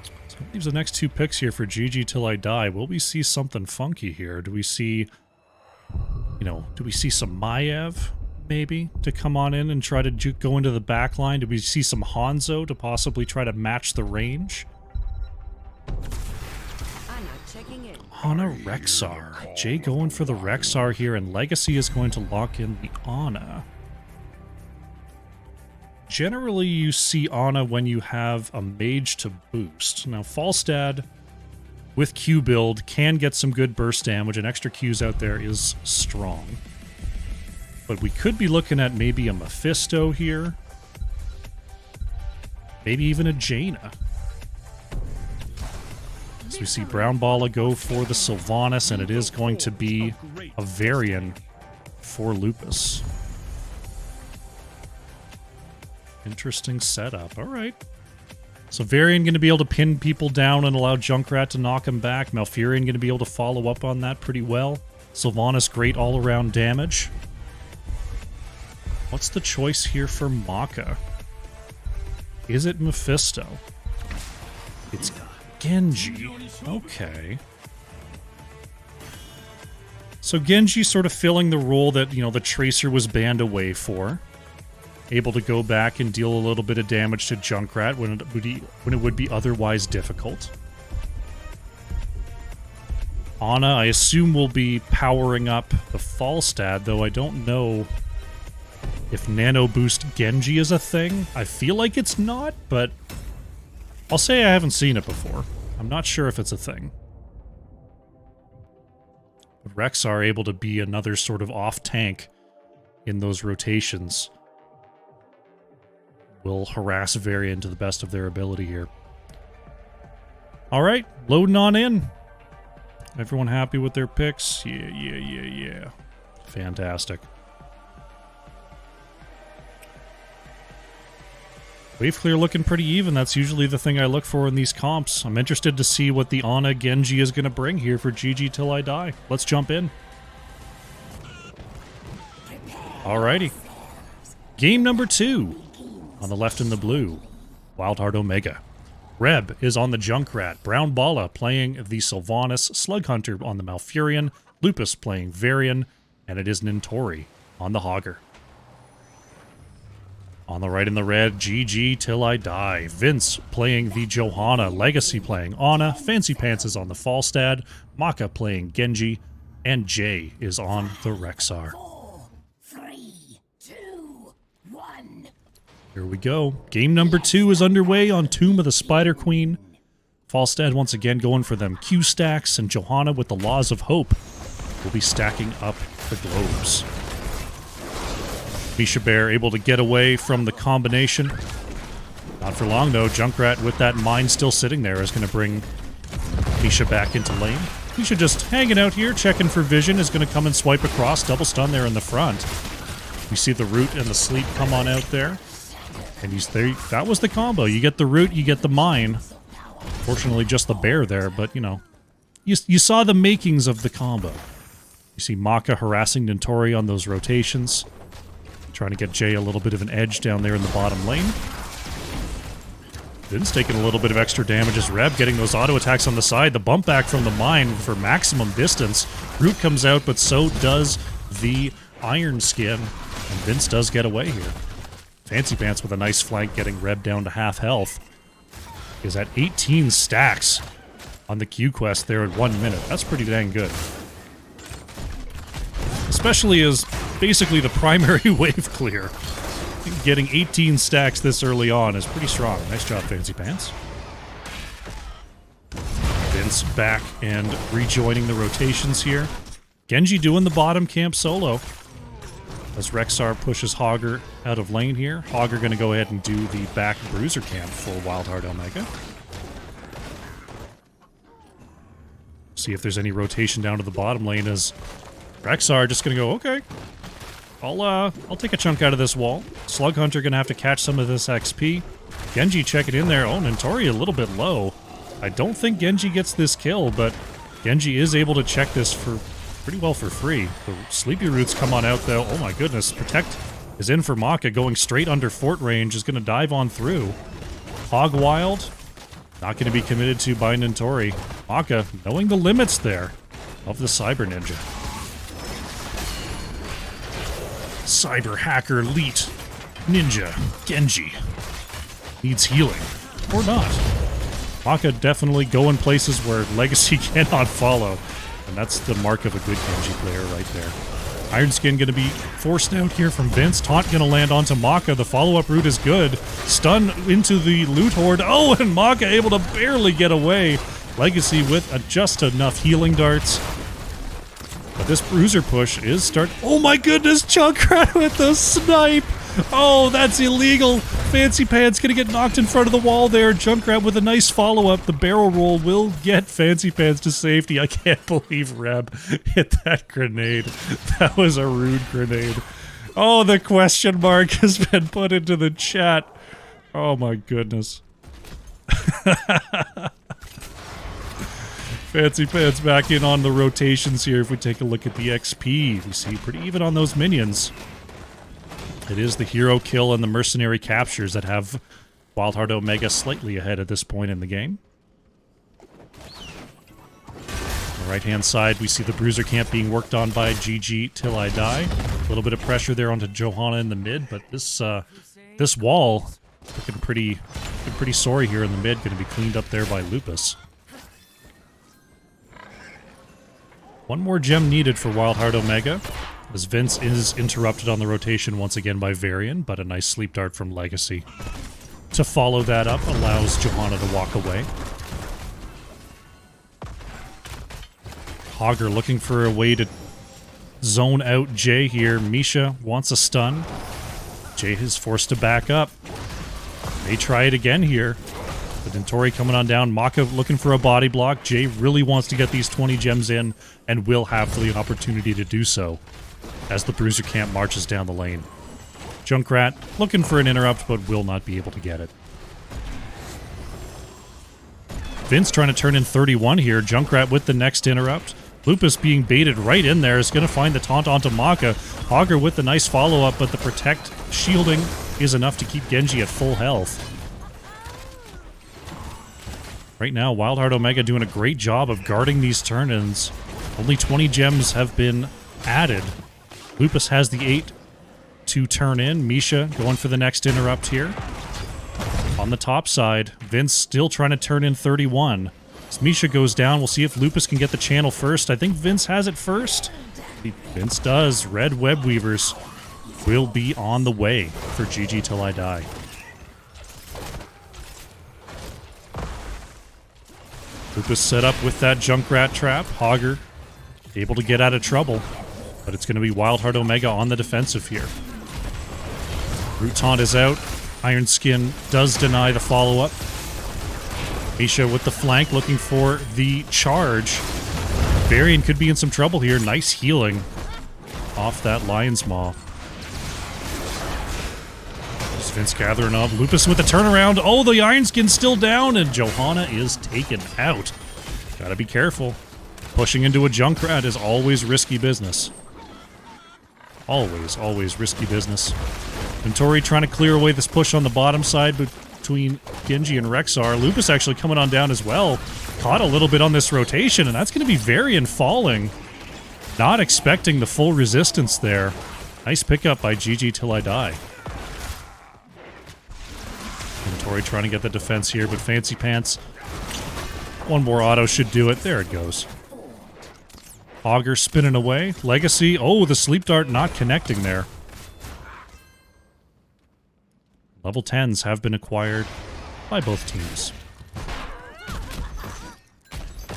So that leaves the next 2 picks here for GG Till I Die. Will we see something funky here? Do we see, do we see some Maiev, maybe, to come on in and try to go into the back line? Do we see some Hanzo to possibly try to match the range? Ana Rexar. Jay going for the Rexar here, and Legacy is going to lock in the Ana. Generally, you see Ana when you have a mage to boost. Now, Falstad with Q build can get some good burst damage, and extra Qs out there is strong. But we could be looking at maybe a Mephisto here. Maybe even a Jaina. So we see Brown Balla go for the Sylvanas, and it is going to be a Varian for Lupus. Interesting setup. All right. So Varian going to be able to pin people down and allow Junkrat to knock him back. Malfurion going to be able to follow up on that pretty well. Sylvanas, great all-around damage. What What's the choice here for Maka? Is it Mephisto? It's Genji. Okay. So Genji sort of filling the role that, you know, the Tracer was banned away for. Able to go back and deal a little bit of damage to Junkrat when it would be otherwise difficult. Ana, I assume, will be powering up the Falstad, though I don't know if Nano Boost Genji is a thing. I feel like it's not, but I'll say I haven't seen it before. I'm not sure if it's a thing. But Rexar able to be another sort of off-tank in those rotations will harass Varian to the best of their ability here. Alright, loading on in. Everyone happy with their picks? Yeah. Fantastic. Wave clear looking pretty even. That's usually the thing I look for in these comps. I'm interested to see what the Ana Genji is going to bring here for GG Till I Die. Let's jump in. Alrighty. Game number 2. On the left in the blue, WildHeart Omega. Reb is on the Junkrat. Brown Bala playing the Sylvanas. Slug Hunter on the Malfurion. Lupus playing Varian. And it is Nintori on the Hogger. On the right in the red, GG Till I Die. Vince playing the Johanna. Legacy playing Ana. Fancy Pants is on the Falstad. Maka playing Genji. And Jay is on the Rexar. 4, 3, 2, 1. Here we go. Game number 2 is underway on Tomb of the Spider Queen. Falstad once again going for them Q stacks, and Johanna with the Laws of Hope will be stacking up the globes. Misha Bear able to get away from the combination. Not for long though. Junkrat with that mine still sitting there is going to bring Misha back into lane. Misha just hanging out here, checking for vision, is going to come and swipe across. Double stun there in the front. We see the root and the sleep come on out there. And he's there. That was the combo. You get the root, you get the mine. Fortunately, just the bear there, but, you know, you saw the makings of the combo. You see Maka harassing Nintori on those rotations. Trying to get Jay a little bit of an edge down there in the bottom lane. Vin's taking a little bit of extra damage as Reb getting those auto attacks on the side. The bump back from the mine for maximum distance. Root comes out, but so does the Iron Skin. And Vince does get away here. Fancy Pants with a nice flank getting Reb down to half health. Is at 18 stacks on the Q quest there at 1 minute. That's pretty dang good. Especially as basically the primary wave clear. Getting 18 stacks this early on is pretty strong. Nice job, Fancy Pants. Vince back and rejoining the rotations here. Genji doing the bottom camp solo. As Rexar pushes Hogger out of lane here. Hogger going to go ahead and do the back bruiser camp for WildHeart Omega. See if there's any rotation down to the bottom lane as Rexar just going to go, okay, I'll take a chunk out of this wall. Slug Hunter going to have to catch some of this XP. Genji checking in there. Oh, Nintori a little bit low. I don't think Genji gets this kill, but Genji is able to check this for pretty well for free. The Sleepy Roots come on out, though. Oh my goodness. Protect is in for Maka, going straight under fort range, is going to dive on through. Hog Wild, not going to be committed to by Nintori. Maka, knowing the limits there of the Cyber Ninja. Cyber Hacker Elite Ninja Genji needs healing. Or not. Maka definitely going places where Legacy cannot follow. And that's the mark of a good Genji player right there. Iron Skin going to be forced out here from Vince. Taunt going to land onto Maka. The follow-up route is good. Stun into the loot horde. Oh, and Maka able to barely get away. Legacy with just enough healing darts. But this bruiser push is Oh my goodness, Junkrat with the snipe! Oh, that's illegal! Fancy Pants gonna get knocked in front of the wall there. Junkrat with a nice follow-up. The barrel roll will get Fancy Pants to safety. I can't believe Reb hit that grenade. That was a rude grenade. Oh, the question mark has been put into the chat. Oh my goodness. Fancy Pants back in on the rotations here. If we take a look at the XP, we see pretty even on those minions. It is the hero kill and the mercenary captures that have WildHeart Omega slightly ahead at this point in the game. On the right-hand side, we see the Bruiser Camp being worked on by GG Till I Die. A little bit of pressure there onto Johanna in the mid, but this wall looking pretty sorry here in the mid. Going to be cleaned up there by Lupus. One more gem needed for WildHeart Omega, as Vince is interrupted on the rotation once again by Varian, but a nice sleep dart from Legacy to follow that up allows Johanna to walk away. Hogger looking for a way to zone out Jay here. Misha wants a stun. Jay is forced to back up. May try it again here. The Dentori coming on down. Maka looking for a body block. Jay really wants to get these 20 gems in and will have the opportunity to do so as the Bruiser Camp marches down the lane. Junkrat looking for an interrupt but will not be able to get it. Vince trying to turn in 31 here. Junkrat with the next interrupt. Lupus being baited right in there is going to find the taunt onto Maka. Hogger with the nice follow-up, but the protect shielding is enough to keep Genji at full health. Right now, WildHeart Omega doing a great job of guarding these turn-ins. Only 20 gems have been added. Lupus has the 8 to turn in. Misha going for the next interrupt here. On the top side, Vince still trying to turn in 31. As Misha goes down, we'll see if Lupus can get the channel first. I think Vince has it first. Vince does. Red Web Weavers will be on the way for GG Till I Die. Lupus set up with that Junkrat trap. Hogger able to get out of trouble. But it's going to be WildHeart Omega on the defensive here. Root Taunt is out. Iron Skin does deny the follow-up. Misha with the flank looking for the charge. Varian could be in some trouble here. Nice healing off that Lion's Maw. There's Vince gathering up. Lupus with the turnaround. Oh, the Iron Skin's still down, and Johanna is taken out. Gotta be careful. Pushing into a Junkrat is always risky business. Always risky business. Ventori trying to clear away this push on the bottom side between Genji and Rexar. Lupus actually coming on down as well. Caught a little bit on this rotation, and that's going to be Varian falling. Not expecting the full resistance there. Nice pickup by GG Till I Die. Ventori trying to get the defense here, but Fancy Pants. One more auto should do it. There it goes. Auger spinning away. Legacy. Oh, the sleep dart not connecting there. Level 10s have been acquired by both teams.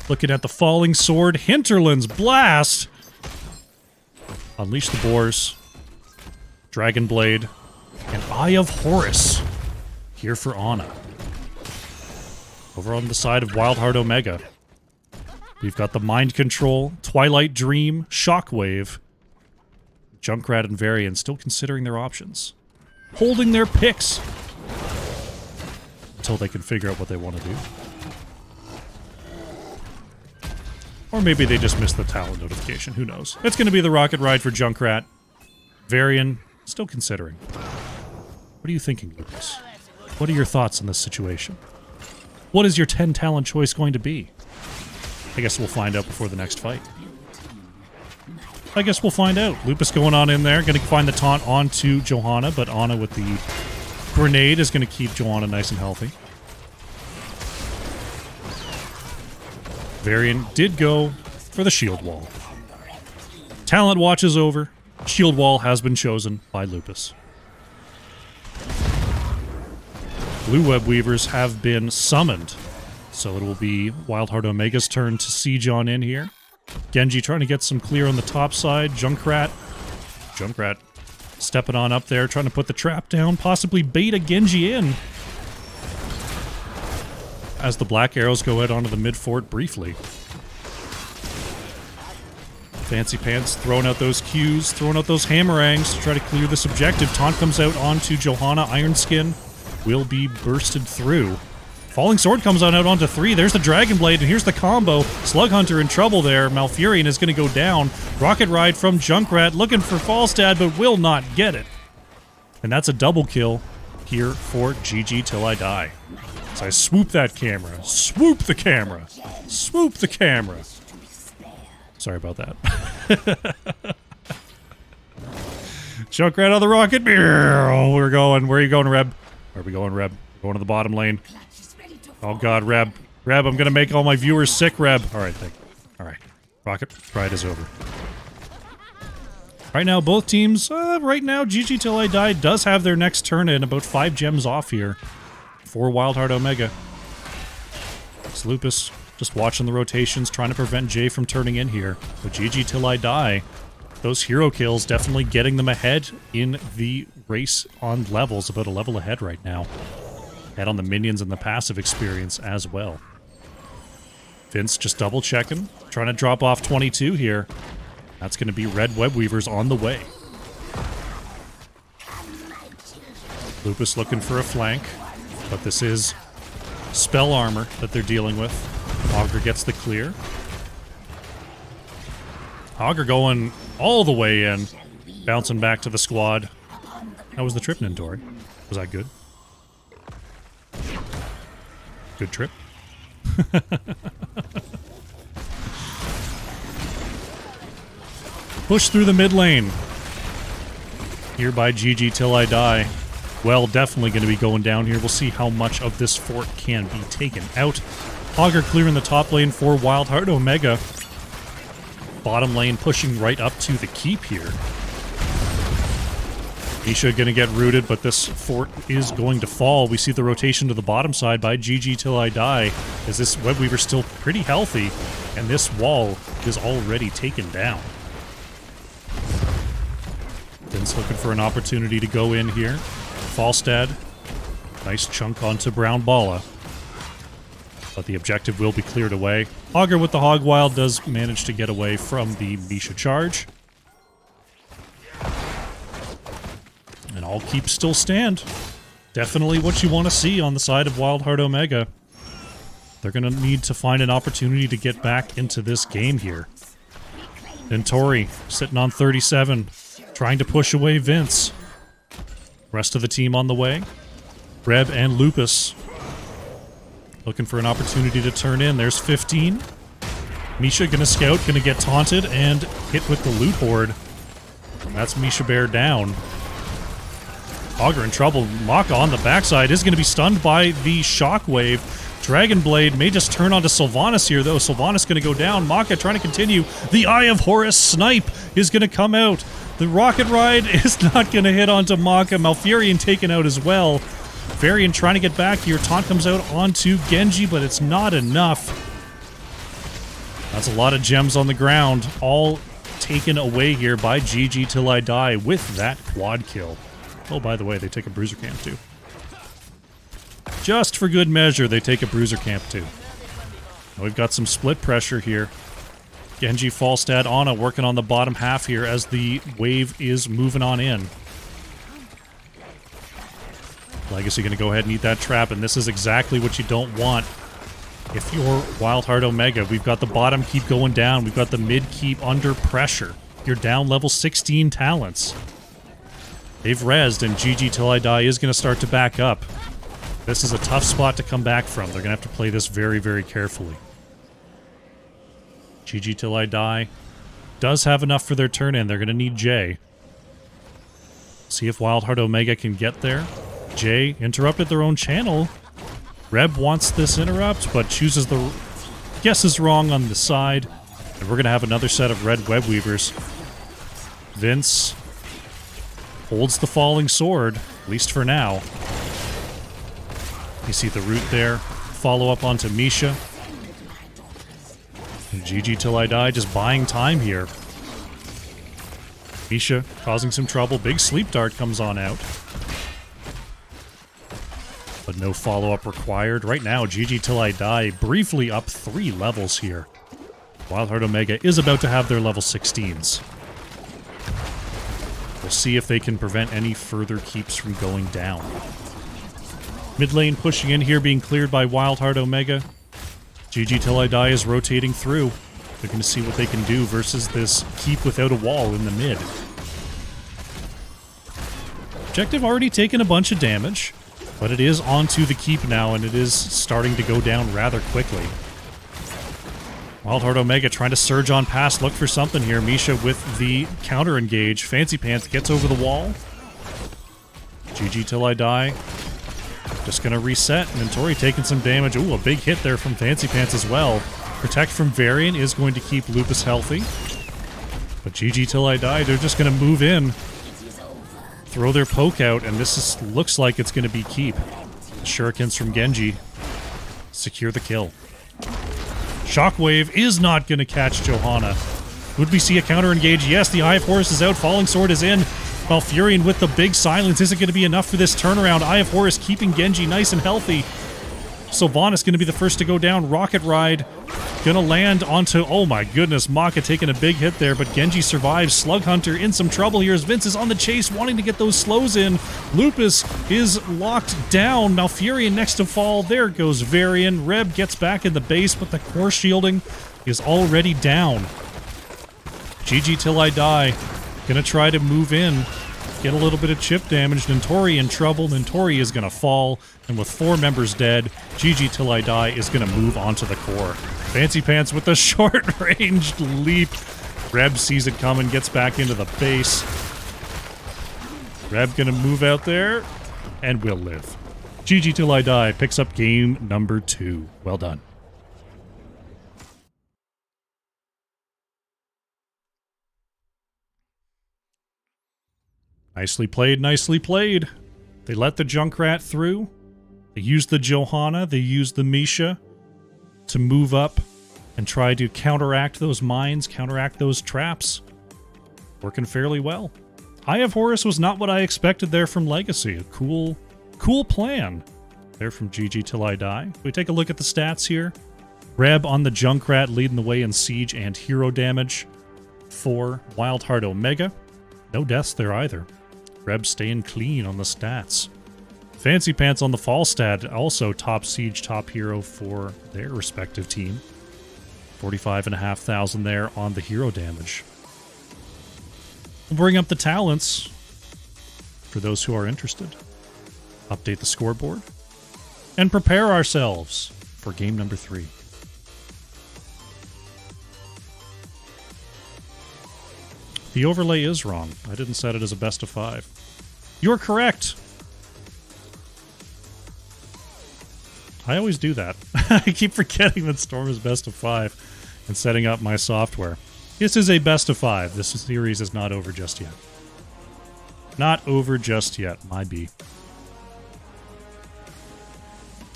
Looking at the falling sword. Hinterland's Blast. Unleash the Boars. Dragon Blade. And Eye of Horus. Here for Ana. Over on the side of WildHeart Omega. We've got the Mind Control, Twilight Dream, Shockwave. Junkrat and Varian still considering their options. Holding their picks. Until they can figure out what they want to do. Or maybe they just missed the talent notification, who knows. It's going to be the Rocket Ride for Junkrat. Varian, still considering. What are you thinking, Lucas? What are your thoughts on this situation? What is your 10 talent choice going to be? I guess we'll find out before the next fight. I guess we'll find out. Lupus going on in there. Going to find the taunt onto Johanna, but Ana with the grenade is going to keep Johanna nice and healthy. Varian did go for the shield wall. Talent watch is over. Shield wall has been chosen by Lupus. Blue Web Weavers have been summoned. So it will be WildHeart Omega's turn to siege on in here. Genji trying to get some clear on the top side. Junkrat stepping on up there, trying to put the trap down, possibly bait a Genji in. As the black arrows go out onto the mid fort briefly. Fancy Pants throwing out those Qs, throwing out those Hammerangs to try to clear this objective. Taunt comes out onto Johanna. Iron Skin will be bursted through. Falling Sword comes on out onto 3. There's the Dragon Blade, and here's the combo. Slug Hunter in trouble there. Malfurion is going to go down. Rocket Ride from Junkrat looking for Falstad, but will not get it. And that's a double kill here for GG Till I Die. So I swoop that camera. Swoop the camera. Swoop the camera. Sorry about that. Chuck right on the rocket. We're going. Where are you going, Reb? Where are we going, Reb? Going to the bottom lane. Oh, God, Reb. Reb, I'm going to make all my viewers sick, Reb. All right, thank you. All right. Rocket ride is over. Right now, both teams, right now, GG Till I Die does have their next turn in, about 5 gems off here for WildHeart Omega. It's Lupus just watching the rotations, trying to prevent Jay from turning in here. But GG Till I Die, those hero kills definitely getting them ahead in the race on levels, about a level ahead right now. Add on the minions and the passive experience as well. Vince just double checking, trying to drop off 22 here. That's going to be red web weavers on the way. Lupus looking for a flank, but this is spell armor that they're dealing with. Augur gets the clear. Augur going all the way in, bouncing back to the squad. How was the trip, Nintori? Was that good? Good trip? Push through the mid lane. Here by GG Till I Die. Well, definitely going to be going down here. We'll see how much of this fort can be taken out. Augur clearing the top lane for WildHeart Omega. Bottom lane pushing right up to the keep here. Misha going to get rooted, but this fort is going to fall. We see the rotation to the bottom side by GG Till I Die, as this web weaver's still pretty healthy, and this wall is already taken down. Vince looking for an opportunity to go in here. Falstad, nice chunk onto Brown Balla. But the objective will be cleared away. Augur with the Hog Wild does manage to get away from the Misha charge. And all keeps still stand. Definitely what you want to see on the side of WildHeart Omega. They're going to need to find an opportunity to get back into this game here. And Tori sitting on 37, trying to push away Vince. Rest of the team on the way. Reb and Lupus looking for an opportunity to turn in. There's 15. Misha gonna scout, gonna get taunted and hit with the loot horde. That's Misha Bear down. Augur in trouble. Maka on the backside is gonna be stunned by the shockwave. Dragon Blade may just turn onto Sylvanas here, though. Sylvanas gonna go down. Maka trying to continue. The Eye of Horus Snipe is gonna come out. The Rocket Ride is not gonna hit onto Maka. Malfurion taken out as well. Varian trying to get back here. Taunt comes out onto Genji, but it's not enough. That's a lot of gems on the ground, all taken away here by GG Till I Die with that quad kill. Oh, by the way, they take a bruiser camp too. Just for good measure, they take a bruiser camp too. Now we've got some split pressure here. Genji, Falstad, Ana working on the bottom half here as the wave is moving on in. Legacy going to go ahead and eat that trap, and this is exactly what you don't want. If you're WildHeart Omega, we've got the bottom keep going down. We've got the mid keep under pressure. You're down level 16 talents. They've rezzed, and GG Till I Die is going to start to back up. This is a tough spot to come back from. They're going to have to play this very, very carefully. GG Till I Die does have enough for their turn in. They're going to need Jay. See if WildHeart Omega can get there. Jay interrupted their own channel. Reb wants this interrupt, but chooses the guesses wrong on the side. And we're going to have another set of red web weavers. Vince holds the falling sword, at least for now. You see the root there. Follow up onto Misha. And GG Till I Die just buying time here. Misha causing some trouble. Big sleep dart comes on out. But no follow-up required. Right now, GG Till I Die briefly up 3 levels here. WildHeart Omega is about to have their level 16s. We'll see if they can prevent any further keeps from going down. Mid lane pushing in here, being cleared by WildHeart Omega. GG Till I Die is rotating through. They're going to see what they can do versus this keep without a wall in the mid. Objective already taken a bunch of damage, but it is onto the keep now, and it is starting to go down rather quickly. WildHeart Omega trying to surge on past, look for something here. Misha with the counter engage. Fancy Pants gets over the wall. GG till I die. Just gonna reset. Mentori taking some damage. Ooh, a big hit there from Fancy Pants as well. Protect from Varian is going to keep Lupus healthy. But GG till I die, they're just gonna move in. Throw their poke out, and this looks like it's gonna be keep. Shurikens from Genji. Secure the kill. Shockwave is not going to catch Johanna. Would we see a counter engage? Yes, the Eye of Horus is out. Falling Sword is in. Malfurion with the big silence isn't going to be enough for this turnaround. Eye of Horus keeping Genji nice and healthy. Sylvanas going to be the first to go down. Rocket Ride going to land onto... Oh my goodness, Maka taking a big hit there, but Genji survives. Slug Hunter in some trouble here as Vince is on the chase, wanting to get those slows in. Lupus is locked down. Malfurion next to fall. There goes Varian. Reb gets back in the base, but the core shielding is already down. GG till I die. Gonna try to move in. Get a little bit of chip damage. Nentori in trouble. Nentori is gonna fall. And with 4 members dead, GG till I die is gonna move onto the core. Fancy Pants with the short-ranged leap. Reb sees it coming, gets back into the base. Reb gonna move out there, and will live. GG till I die picks up game number 2. Well done. Nicely played, nicely played. They let the Junkrat through. They used the Johanna, they used the Misha to move up and try to counteract those mines, counteract those traps. Working fairly well. Eye of Horus was not what I expected there from Legacy. A cool plan there from GG till I die. We take a look at the stats here. Reb on the Junkrat leading the way in siege and hero damage for WildHeart Omega. No deaths there either. Reb staying clean on the stats. Fancy Pants on the fall stat, also top siege, top hero for their respective team. 45,500 there on the hero damage. We'll bring up the talents for those who are interested. Update the scoreboard. And prepare ourselves for game number 3. The overlay is wrong. I didn't set it as a best of 5. You're correct! I always do that. I keep forgetting that Storm is best of 5 and setting up my software. This is a best of 5. This series is not over just yet. Not over just yet, my B.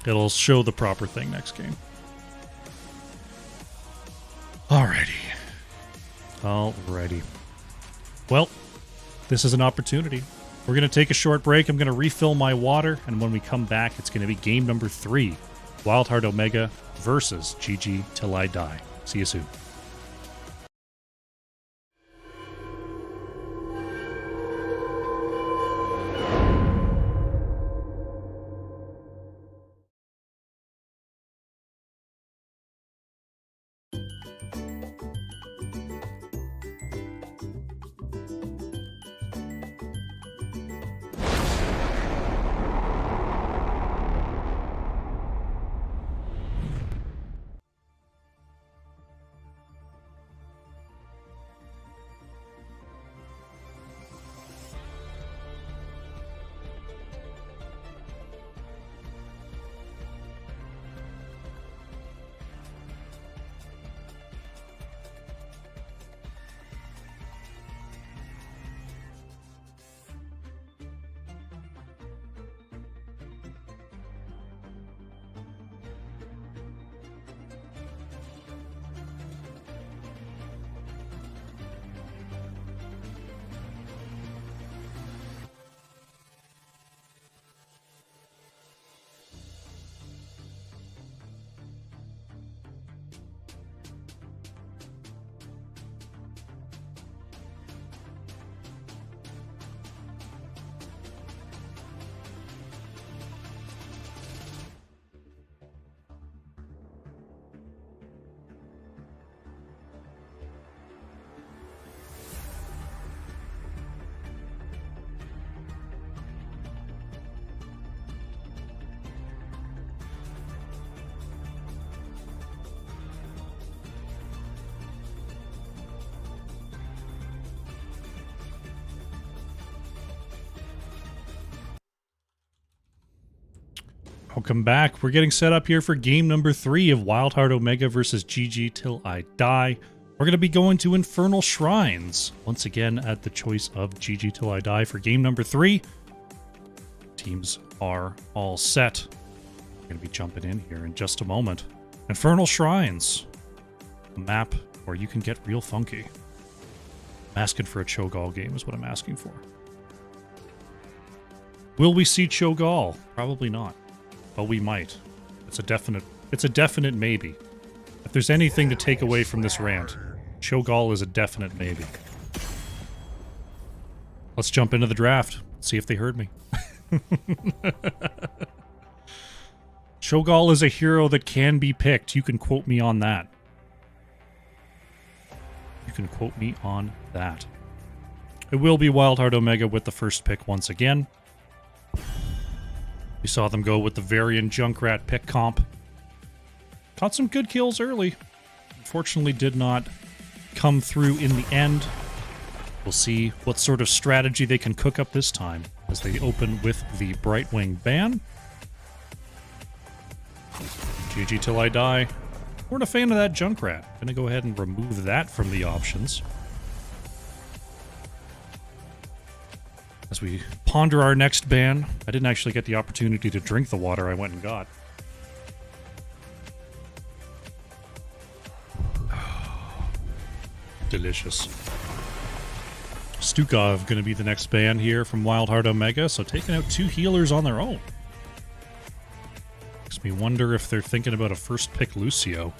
It'll show the proper thing next game. Alrighty. Well, this is an opportunity. We're going to take a short break. I'm going to refill my water, and when we come back, it's going to be game number 3. WildHeart Omega versus GG till I die. See you soon. Welcome back. We're getting set up here for game number 3 of WildHeart Omega versus GG Till I Die. We're going to be going to Infernal Shrines, once again at the choice of GG Till I Die for game number 3. Teams are all set. We're going to be jumping in here in just a moment. Infernal Shrines, a map where you can get real funky. I'm asking for a Cho'Gall game is what I'm asking for. Will we see Cho'Gall? Probably not. But we might. It's a definite maybe. If there's anything to take away from this rant, Cho'Gall is a definite maybe. Let's jump into the draft. See if they heard me. Cho'Gall is a hero that can be picked. You can quote me on that. You can quote me on that. It will be WildHeart Omega with the first pick once again. We saw them go with the Varian Junkrat pick comp. Caught some good kills early. Unfortunately did not come through in the end. We'll see what sort of strategy they can cook up this time as they open with the Brightwing ban. GG Till I Die. Weren't a fan of that Junkrat. Gonna go ahead and remove that from the options. As we ponder our next ban, I didn't actually get the opportunity to drink the water I went and got. Delicious. Stukov going to be the next ban here from WildHeart Omega, so taking out 2 healers on their own. Makes me wonder if they're thinking about a first pick Lucio.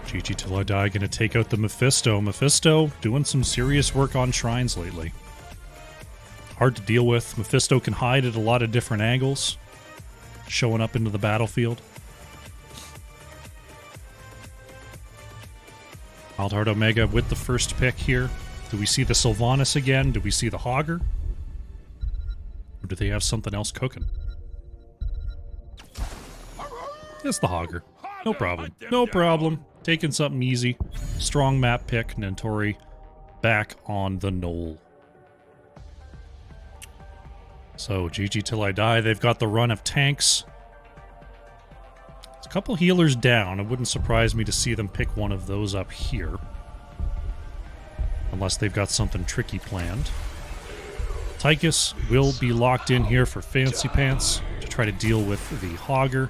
GG Till I Die going to take out the Mephisto. Mephisto doing some serious work on shrines lately. Hard to deal with. Mephisto can hide at a lot of different angles, showing up into the battlefield. WildHeart Omega with the first pick here. Do we see the Sylvanas again? Do we see the Hogger? Or do they have something else cooking? It's the Hogger. No problem. No problem. Taking something easy. Strong map pick. Nentori back on the knoll. So, GG Till I Die. They've got the run of tanks. There's a couple healers down. It wouldn't surprise me to see them pick one of those up here. Unless they've got something tricky planned. Tychus will be locked in here for Fancy Pants to try to deal with the Hogger.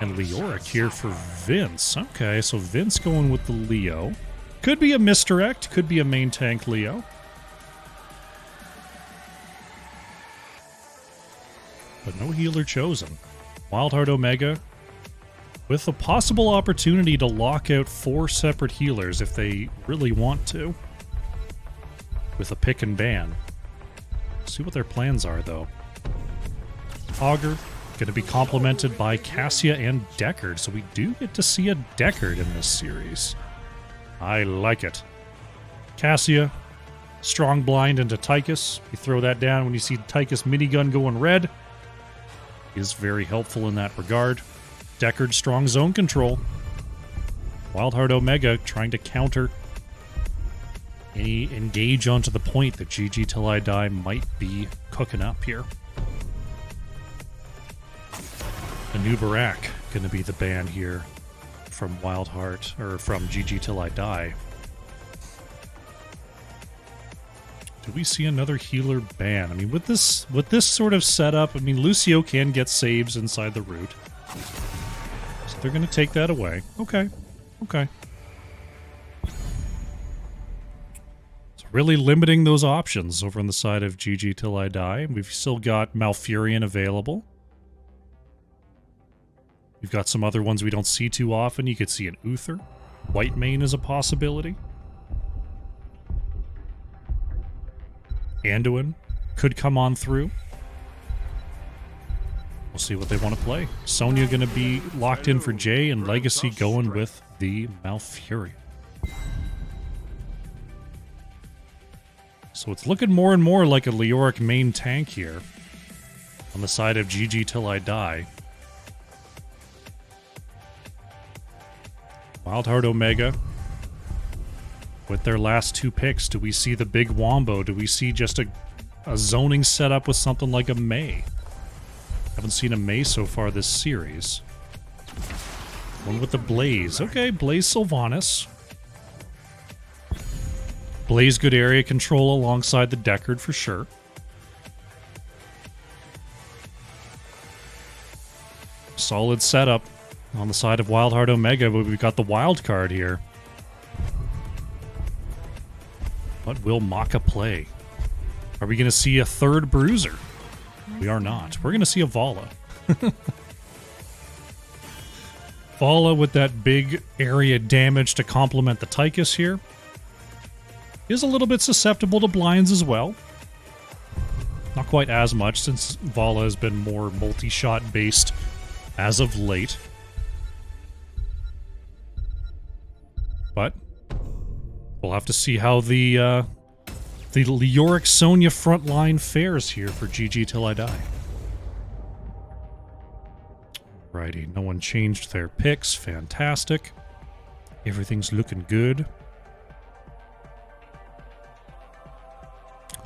And Leoric here for Vince. Okay, so Vince going with the Leo. Could be a misdirect. Could be a main tank Leo. But no healer chosen. WildHeart Omega with a possible opportunity to lock out 4 separate healers if they really want to. With a pick and ban. See what their plans are, though. Hogger going to be complemented by Cassia and Deckard, so we do get to see a Deckard in this series. I like it. Cassia, strong blind into Tychus. You throw that down when you see Tychus minigun going red. Is very helpful in that regard. Deckard, strong zone control. WildHeart Omega trying to counter any engage onto the point that GG Till I Die might be cooking up here. A new Barak going to be the ban here from WildHeart, or from GG Till I Die. Do we see another healer ban? I mean, with this sort of setup, I mean, Lucio can get saves inside the root. So they're going to take that away. Okay. Okay. So really limiting those options over on the side of GG Till I Die. We've still got Malfurion available. We've got some other ones we don't see too often. You could see an Uther. White Mane is a possibility. Anduin could come on through. We'll see what they want to play. Sonya going to be locked in for Jay, and Legacy going with the Malfurion. So it's looking more and more like a Leoric main tank here on the side of GG Till I Die. WildHeart Omega with their last 2 picks. Do we see the big Wombo? Do we see just a zoning setup with something like a Mei? A Haven't seen a Mei so far this series. One with the Blaze. Okay, Blaze Sylvanas. Blaze good area control alongside the Deckard for sure. Solid setup on the side of WildHeart Omega, but we've got the wild card here. What will Maka play? Are we going to see a third Bruiser? We are not. We're going to see a Vala. Vala with that big area damage to complement the Tychus here. Is a little bit susceptible to blinds as well. Not quite as much since Vala has been more multi-shot based as of late. But we'll have to see how the Leoric Sonya frontline fares here for GG Till I Die. Righty, no one changed their picks. Fantastic. Everything's looking good.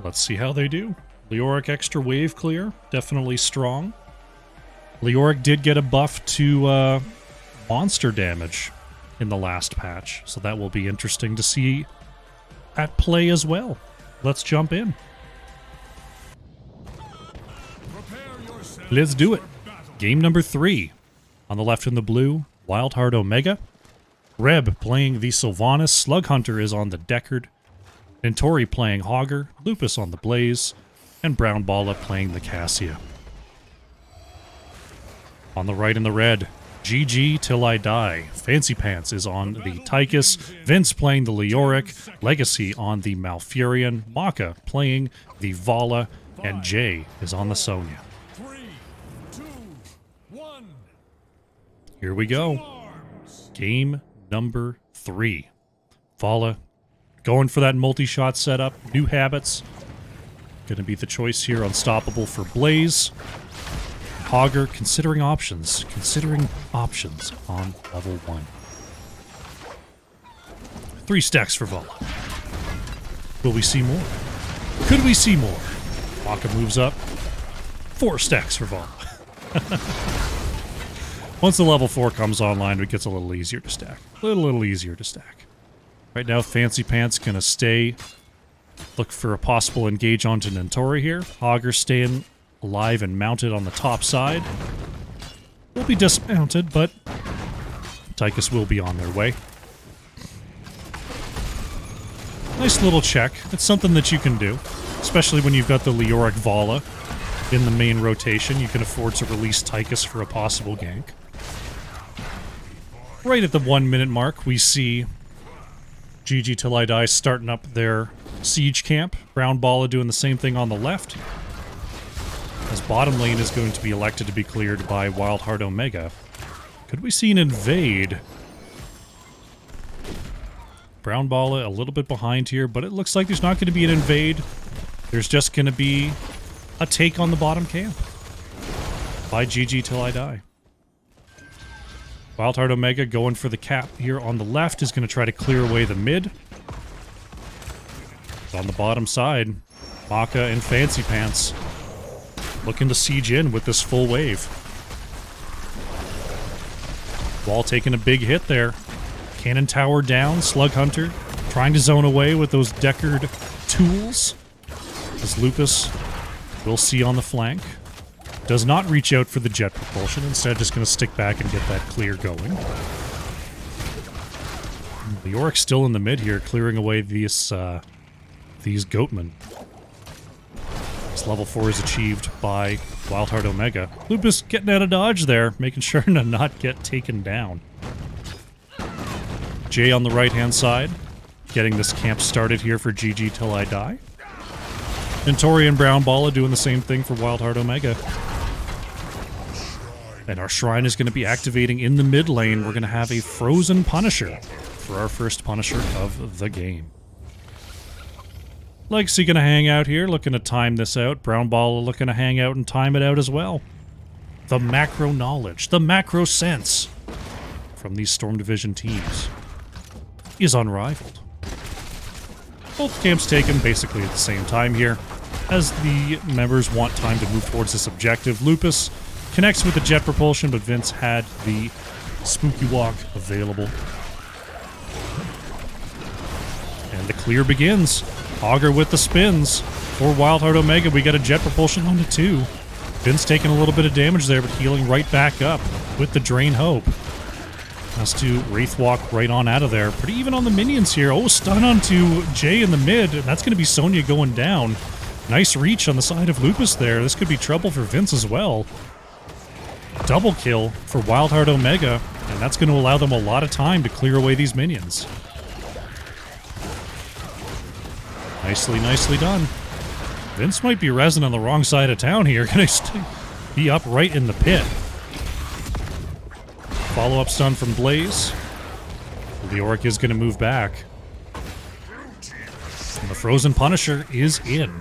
Let's see how they do. Leoric extra wave clear. Definitely strong. Leoric did get a buff to monster damage in the last patch, so that will be interesting to see at play as well. Let's jump in. Let's do it. Game number 3. On the left in the blue, WildHeart Omega. Reb playing the Sylvanas. Slug Hunter is on the Deckard. Nintori playing Hogger. Lupus on the Blaze. And Brown Balla playing the Cassia. On the right in the red, GG Till I Die. Fancy Pants is on the Tychus. Vince playing the Leoric. Legacy on the Malfurion. Maka playing the Vala. And Jay is on the Sonya. 3, 2, 1. Here we go. Game number 3. Vala going for that multi-shot setup. New habits. Going to be the choice here. Unstoppable for Blaze. Hogger considering options. Considering options on level 1. 3 stacks for Vala. Will we see more? Could we see more? Maka moves up. 4 stacks for Vala. Once the level 4 comes online, it gets a little easier to stack. A little easier to stack. Right now, Fancy Pants gonna stay. Look for a possible engage onto Nintori here. Hogger staying alive and mounted on the top side. Will be dismounted, but Tychus will be on their way. Nice little check. It's something that you can do, especially when you've got the Leoric Vala in the main rotation. You can afford to release Tychus for a possible gank. Right at the 1 minute mark, we see GG Till I Die starting up their siege camp. Brown Balla doing the same thing on the left. As bottom lane is going to be elected to be cleared by WildHeart Omega. Could we see an invade? Brown Balla a little bit behind here, but it looks like there's not going to be an invade. There's just going to be a take on the bottom camp by GG Till I Die. WildHeart Omega going for the cap here on the left is going to try to clear away the mid. On the bottom side, Maka and Fancy Pants looking to siege in with this full wave. Wall taking a big hit there. Cannon tower down, Slug Hunter trying to zone away with those Deckard tools. As Lupus we'll see on the flank. Does not reach out for the jet propulsion, instead just going to stick back and get that clear going. Leoric's still in the mid here, clearing away these Goatmen. This level 4 is achieved by WildHeart Omega. Lupus getting out of dodge there, making sure to not get taken down. Jay on the right-hand side, getting this camp started here for GG Till I Die. Nintori and Brown Balla doing the same thing for WildHeart Omega. And our Shrine is going to be activating in the mid lane. We're going to have a Frozen Punisher for our first Punisher of the game. Legacy going to hang out here, looking to time this out. Brown Balla looking to hang out and time it out as well. The macro knowledge, the macro sense from these Storm Division teams is unrivaled. Both camps taken basically at the same time here, as the members want time to move towards this objective. Lupus Connects with the jet propulsion, but Vince had the spooky walk available. And the clear begins. Augur with the spins. For WildHeart Omega, we got a jet propulsion onto 2. Vince taking a little bit of damage there, but healing right back up with the Drain Hope. Has to Wraith Walk right on out of there. Pretty even on the minions here. Oh, stun onto Jay in the mid. And that's going to be Sonya going down. Nice reach on the side of Lupus there. This could be trouble for Vince as well. Double kill for WildHeart Omega. And that's going to allow them a lot of time to clear away these minions. Nicely, nicely done. Vince might be resin on the wrong side of town here. Gonna be up right in the pit. Follow-up stun from Blaze. The Auric is going to move back. And the Frozen Punisher is in.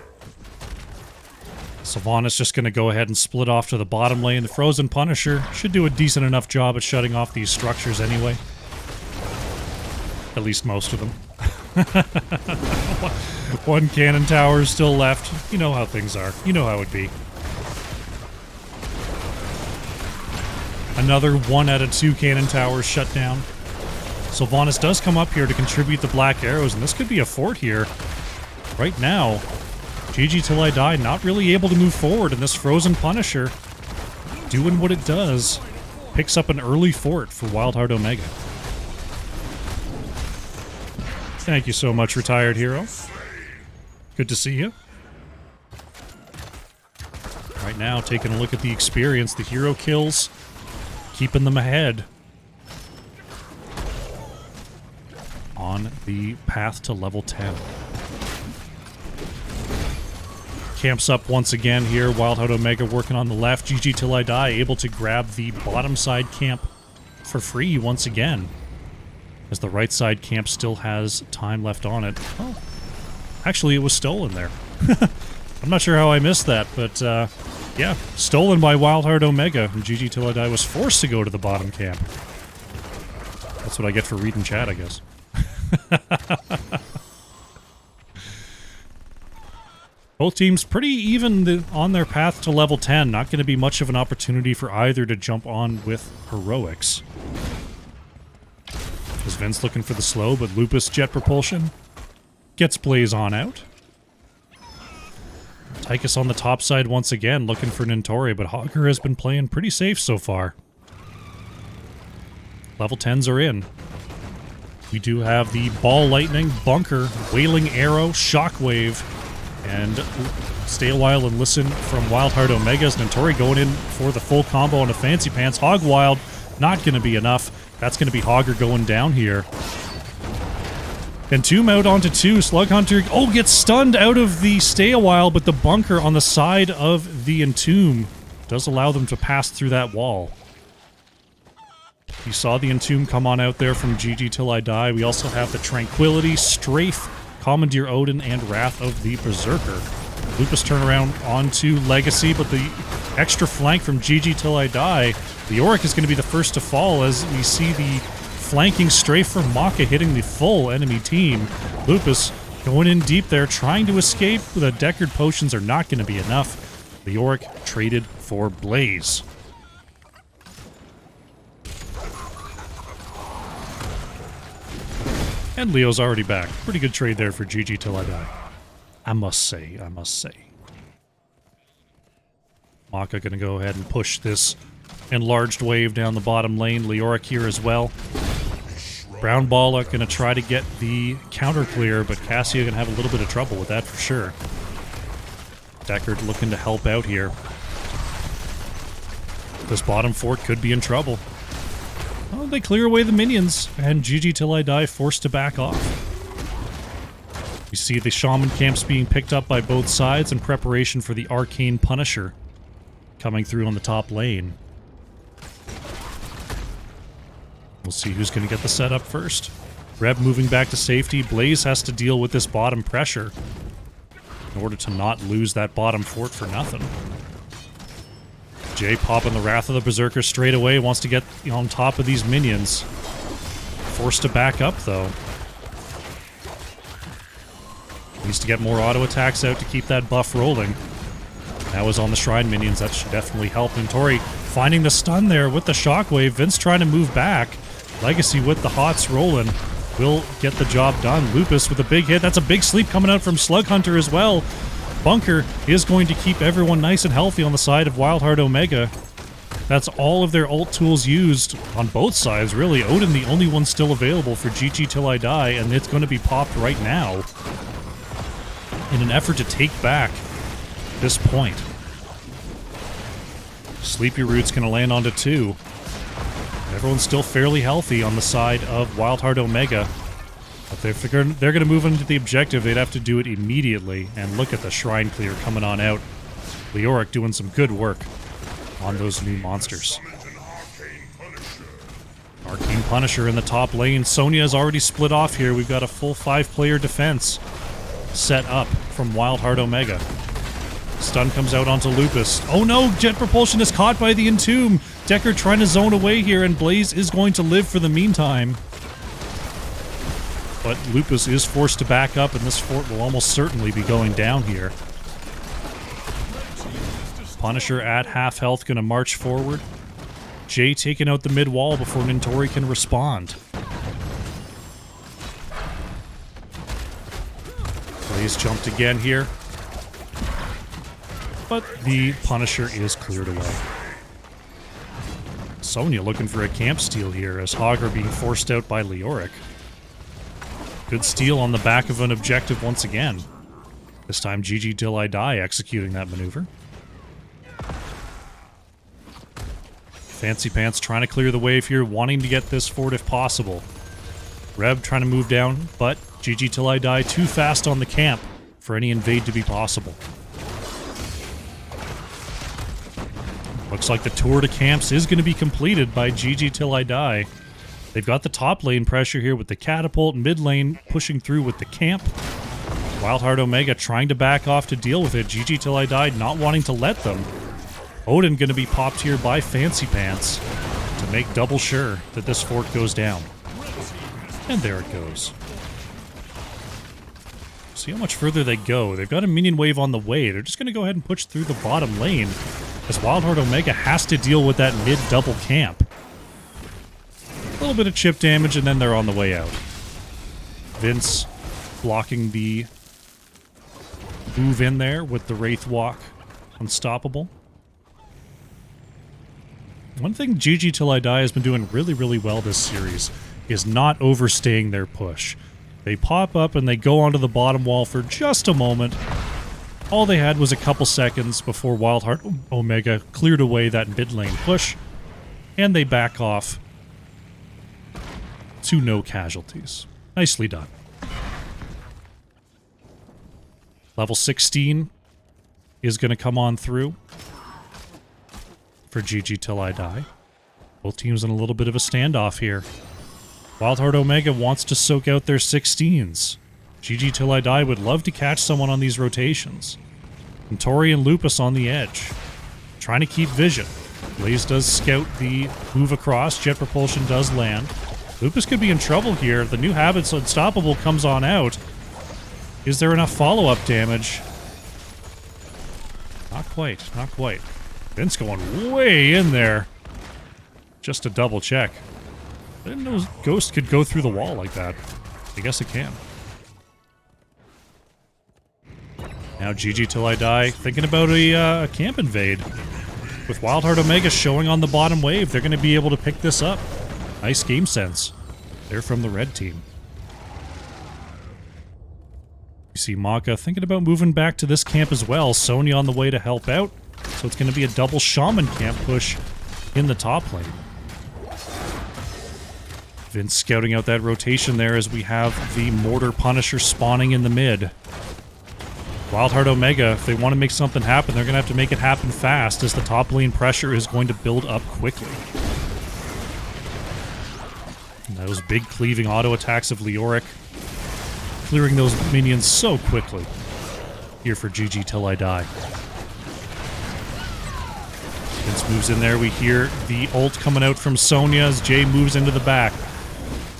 Sylvanas just going to go ahead and split off to the bottom lane. The Frozen Punisher should do a decent enough job at shutting off these structures anyway. At least most of them. One cannon tower is still left. You know how things are. You know how it be. Another 1 out of 2 cannon towers shut down. Sylvanas does come up here to contribute the black arrows, and this could be a fort here. Right now, GG Till I Die not really able to move forward, and this Frozen Punisher doing what it does. Picks up an early fort for WildHeart Omega. Thank you so much, Retired Hero. Good to see you. Right now, taking a look at the experience, the hero kills, keeping them ahead on the path to level 10. Camps up once again here. WildHeart Omega working on the left. GG Till I Die able to grab the bottom side camp for free once again, as the right side camp still has time left on it. Oh, actually, it was stolen there. I'm not sure how I missed that, but yeah, stolen by WildHeart Omega, and GG Till I Die was forced to go to the bottom camp. That's what I get for reading chat, I guess. Both teams pretty even on their path to level 10. Not going to be much of an opportunity for either to jump on with heroics. Is Vince looking for the slow, but Lupus jet propulsion gets Blaze on out. Tychus on the top side once again, looking for Nintori, but Augur has been playing pretty safe so far. Level 10s are in. We do have the Ball Lightning, Bunker, Wailing Arrow, Shockwave, and stay a while and listen from WildHeart Omega's Nintori going in for the full combo on a Fancy Pants. Hog Wild, not going to be enough. That's going to be Hogger going down here. Entomb out onto 2. Slug Hunter, oh, gets stunned out of the stay a while, but the Bunker on the side of the Entomb does allow them to pass through that wall. You saw the Entomb come on out there from GG Till I Die. We also have the Tranquility, Strafe, Commandeer Odin, and Wrath of the Berserker. Lupus turnaround onto Legacy, but the extra flank from GG Till I Die. The Auric is going to be the first to fall as we see the flanking strafe from Maka hitting the full enemy team. Lupus going in deep there, trying to escape. The Deckard potions are not going to be enough. The Auric traded for Blaze. And Leo's already back. Pretty good trade there for GG Till I Die. I must say, I must say. Maka gonna go ahead and push this enlarged wave down the bottom lane. Leoric here as well. Brown Ball are gonna try to get the counter clear, but Cassia gonna have a little bit of trouble with that for sure. Deckard looking to help out here. This bottom fort could be in trouble. Well, they clear away the minions, and GG Till I Die forced to back off. We see the Shaman camps being picked up by both sides in preparation for the Arcane Punisher coming through on the top lane. We'll see who's going to get the setup first. Reb moving back to safety. Blaze has to deal with this bottom pressure in order to not lose that bottom fort for nothing. Jay popping the Wrath of the Berserker straight away, wants to get on top of these minions. Forced to back up, though. Needs to get more auto attacks out to keep that buff rolling. Now is on the Shrine minions. That should definitely help. And Tori finding the stun there with the Shockwave. Vince trying to move back. Legacy with the Hots rolling will get the job done. Lupus with a big hit. That's a big sleep coming out from Slug Hunter as well. Bunker is going to keep everyone nice and healthy on the side of WildHeart Omega. That's all of their ult tools used on both sides, really. Odin, the only one still available for GG Till I Die, and it's going to be popped right now in an effort to take back this point. Sleepy Root's going to land onto 2. Everyone's still fairly healthy on the side of WildHeart Omega. But if they're going to move into the objective, they'd have to do it immediately. And look at the Shrine Clear coming on out. Leoric doing some good work on those new monsters. Arcane Punisher in the top lane. Sonya is already split off here. We've got a full 5-player defense set up from WildHeart Omega. Stun comes out onto Lupus. Oh no, Jet Propulsion is caught by the Entomb. Decker trying to zone away here, and Blaze is going to live for the meantime. But Lupus is forced to back up, and this fort will almost certainly be going down here. Punisher at half health, going to march forward. Jay taking out the mid wall before Nintori can respond. Blaze jumped again here. But the Punisher is cleared away. Sonya looking for a camp steal here as Hog are being forced out by Leoric. Good steal on the back of an objective once again. This time GG Till I Die executing that maneuver. Fancy Pants trying to clear the wave here, wanting to get this fort if possible. Reb trying to move down, but GG Till I Die too fast on the camp for any invade to be possible. Looks like the tour to camps is going to be completed by GG Till I Die. They've got the top lane pressure here with the catapult, mid lane pushing through with the camp. WildHeart Omega trying to back off to deal with it. GG Till I Die not wanting to let them. Odin going to be popped here by Fancy Pants to make double sure that this fort goes down. And there it goes. See how much further they go. They've got a minion wave on the way. They're just going to go ahead and push through the bottom lane as WildHeart Omega has to deal with that mid-double camp. A little bit of chip damage, and then they're on the way out. Vince blocking the move in there with the Wraith Walk. Unstoppable. One thing GG Till I Die has been doing really, really well this series is not overstaying their push. They pop up and they go onto the bottom wall for just a moment. All they had was a couple seconds before WildHeart Omega cleared away that mid lane push, and they back off to no casualties. Nicely done. Level 16 is going to come on through for GG Till I Die. Both teams in a little bit of a standoff here. WildHeart Omega wants to soak out their 16s. GG Till I Die would love to catch someone on these rotations. And Tori and Lupus on the edge, trying to keep vision. Blaze does scout the move across. Jet Propulsion does land. Lupus could be in trouble here. The new Habit's Unstoppable comes on out. Is there enough follow-up damage? Not quite, not quite. Vince going way in there. Just to double check. I didn't know Ghost could go through the wall like that. I guess it can. Now GG Till I Die thinking about a camp invade. With WildHeart Omega showing on the bottom wave, they're going to be able to pick this up. Nice game sense. They're from the red team. You see Maka thinking about moving back to this camp as well. Sonya on the way to help out. So it's going to be a double Shaman camp push in the top lane. Vince scouting out that rotation there as we have the Mortar Punisher spawning in the mid. WildHeart Omega, if they want to make something happen, they're going to have to make it happen fast as the top lane pressure is going to build up quickly. And those big cleaving auto attacks of Leoric clearing those minions so quickly here for GG Till I Die. Vince moves in there. We hear the ult coming out from Sonya as Jay moves into the back.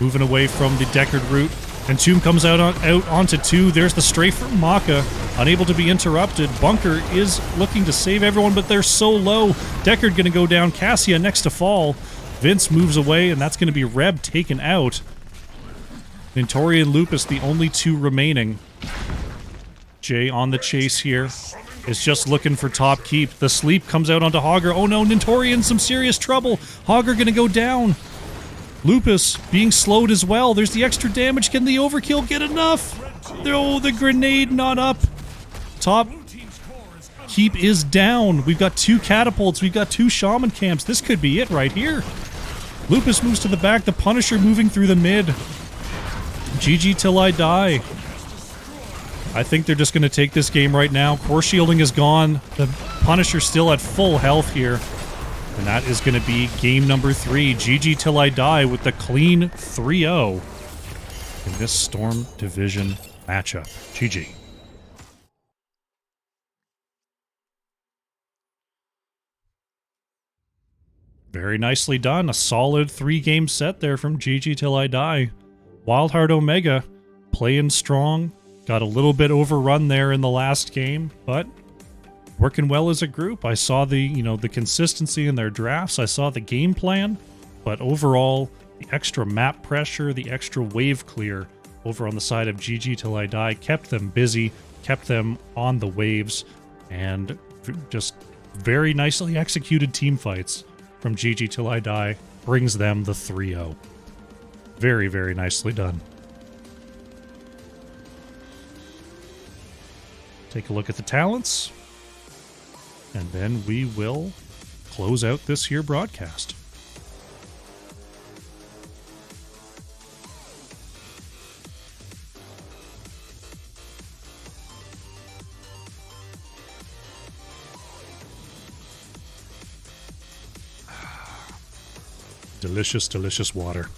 Moving away from the Deckard route. Entomb comes out onto 2. There's the strafe from Maka. Unable to be interrupted. Bunker is looking to save everyone, but they're so low. Deckard going to go down. Cassia next to fall. Vince moves away, and that's going to be Reb taken out. Nintori and Lupus, the only 2 remaining. Jay on the chase here. Is just looking for top keep. The sleep comes out onto Hogger. Oh no, Nintori in some serious trouble. Hogger going to go down. Lupus being slowed as well. There's the extra damage. Can the overkill get enough? No, the grenade not up. Top keep is down. We've got 2 catapults. We've got 2 shaman camps. This could be it right here. Lupus moves to the back. The Punisher moving through the mid. GG till I die. I think they're just going to take this game right now. Core shielding is gone. The Punisher's still at full health here. And that is going to be game number 3. GG till I die with the clean 3-0 in this Storm Division matchup. GG. Very nicely done. A solid 3-game set there from GG till I die. WildHeart Omega playing strong. Got a little bit overrun there in the last game, but working well as a group. I saw the consistency in their drafts. I saw the game plan, but overall, the extra map pressure, the extra wave clear over on the side of GG till I die kept them busy, kept them on the waves, and just very nicely executed team fights from GG till I die brings them the 3-0. Very, very nicely done. Take a look at the talents, and then we will close out this here broadcast. Delicious, delicious water.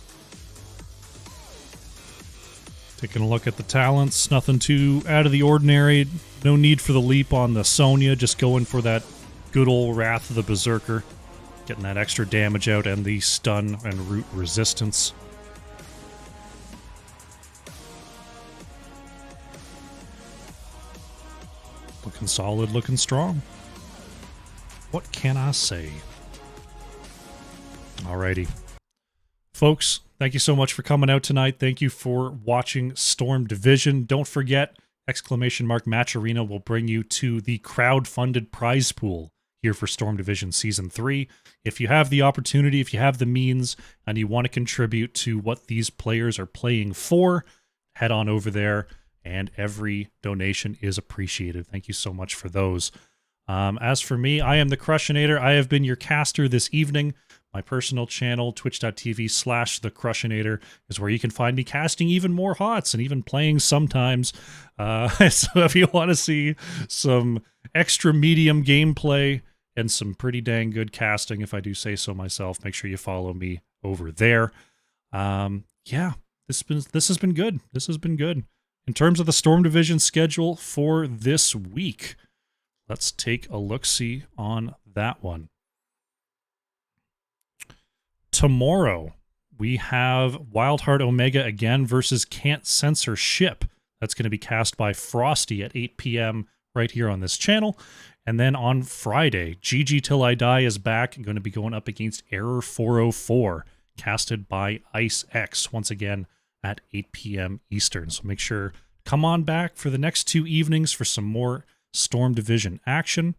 Taking a look at the talents, nothing too out of the ordinary. No need for the leap on the Sonya, just going for that good old Wrath of the Berserker. Getting that extra damage out and the stun and root resistance. Looking solid, looking strong. What can I say? Alrighty. Folks, thank you so much for coming out tonight. Thank you for watching Storm Division. Don't forget, ! Match Arena will bring you to the crowd-funded prize pool here for Storm Division Season 3. If you have the opportunity, if you have the means, and you want to contribute to what these players are playing for, head on over there, and every donation is appreciated. Thank you so much for those. As for me, I am the Crushinator. I have been your caster this evening. My personal channel, twitch.tv/thecrushinator, is where you can find me casting even more HOTS and even playing sometimes. So if you want to see some extra medium gameplay and some pretty dang good casting, if I do say so myself, make sure you follow me over there. Yeah, this has been good. This has been good. In terms of the Storm Division schedule for this week, let's take a look-see on that one. Tomorrow, we have WildHeart Omega again versus Can't Censor Ship. That's going to be cast by Frosty at 8 p.m. right here on this channel. And then on Friday, GG Till I Die is back and going to be going up against Error 404, casted by Ice X, once again at 8 p.m. Eastern. So make sure, come on back for the next 2 evenings for some more Storm Division action.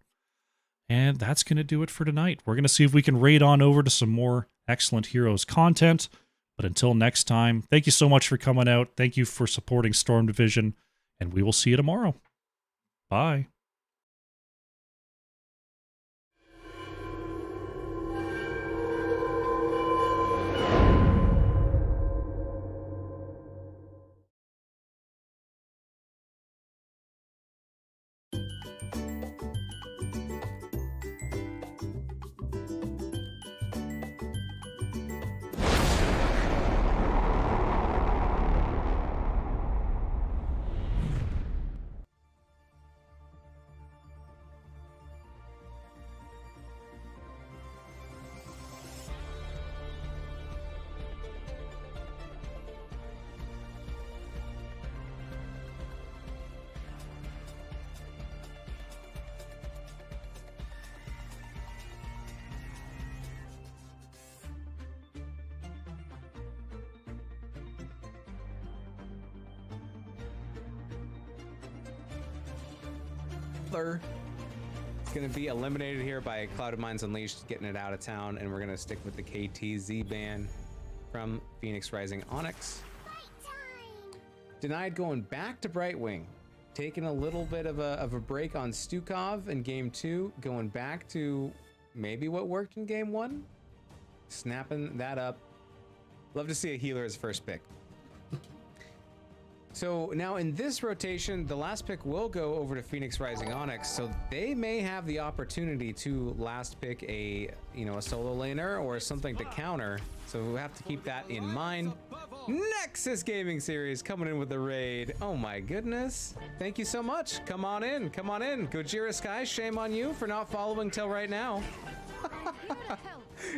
And that's going to do it for tonight. We're going to see if we can raid on over to some more Excellent Heroes content. But until next time, thank you so much for coming out. Thank you for supporting Storm Division, and we will see you tomorrow. Bye. brother. It's going to be eliminated here by Clouded Minds Unleashed, getting it out of town, and we're going to stick with the KTZ ban from Phoenix Rising Onyx. Denied going back to Brightwing. Taking a little bit of a break on Stukov in game 2, going back to maybe what worked in game 1. Snapping that up. Love to see a healer as first pick. So now in this rotation, the last pick will go over to Phoenix Rising Onyx, so they may have the opportunity to last pick a solo laner or something to counter. So we have to keep that in mind. Nexus Gaming Series coming in with the raid. Oh my goodness. Thank you so much. Come on in. Come on in. Gojira Sky, shame on you for not following till right now.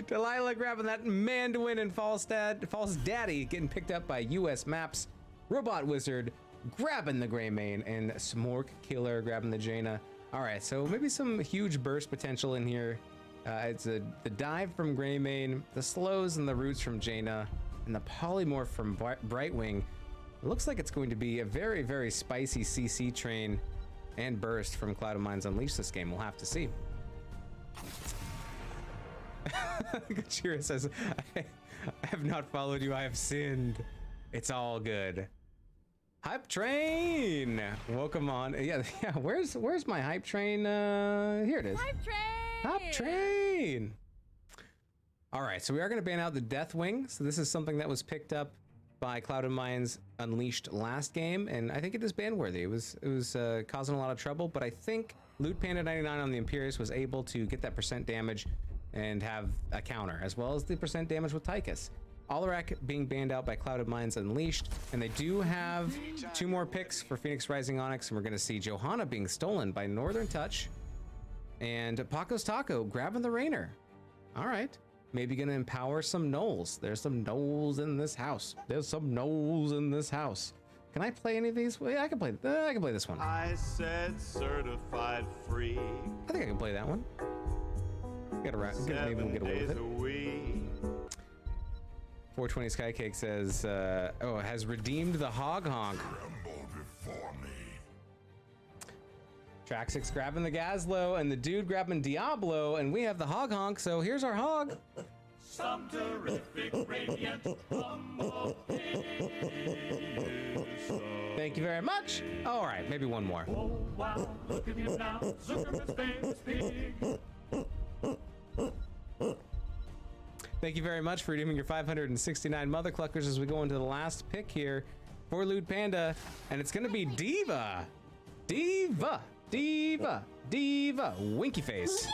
Delilah grabbing that Mandarin and False Daddy getting picked up by US Maps. Robot Wizard grabbing the Greymane, and Smork Killer grabbing the Jaina. All right, so maybe some huge burst potential in here. It's the dive from Greymane, the slows and the roots from Jaina, and the polymorph from Brightwing. It looks like it's going to be a very, very spicy CC train and burst from Clouded Minds Unleashed this game. We'll have to see. Gachira says, I have not followed you, I have sinned. It's all good. Hype train! Welcome on. Yeah, where's my hype train? Here it is. Hype train! Hype train! All right, so we are going to ban out the Deathwing. So this is something that was picked up by Clouded Minds Unleashed last game, and I think it is ban worthy. It was causing a lot of trouble, but I think Loot Panda 99 on the Imperius was able to get that percent damage and have a counter, as well as the percent damage with Tychus. Alarak being banned out by Clouded Minds Unleashed, and they do have 2 more picks for Phoenix Rising Onyx, and we're going to see Johanna being stolen by Northern Touch, and Paco's Taco grabbing the Rainer. All right, maybe going to empower some Knolls. There's some Knolls in this house. There's some Knolls in this house. Can I play any of these? Well, yeah, I can play this one. I said certified free. I think I can play that one. Maybe we'll get away with it. 420 Skycake says, has redeemed the Hog Honk. Tremble before me. Track 6 grabbing the Gazlo, and the dude grabbing Diablo, and we have the Hog Honk, so here's our Hog. Some terrific radiant Thank you very much. All right, maybe one more. Oh, wow, look at him now. Zuckerman's famous pig. Thank you very much for redeeming your 569 Mother Cluckers as we go into the last pick here for Loot Panda, and it's going to be Diva. Winky Face.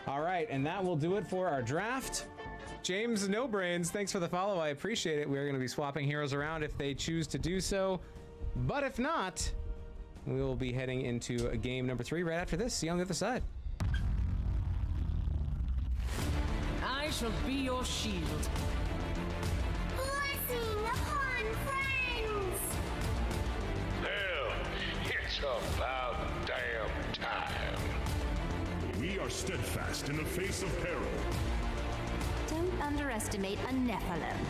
All right, and that will do it for our draft. James No Brains, thanks for the follow. I appreciate it. We are going to be swapping heroes around if they choose to do so, but if not, we will be heading into game number 3 right after this. See you on the other side. I shall be your shield. Blessing upon friends! Hell, it's about damn time. We are steadfast in the face of peril. Don't underestimate a Nephilim.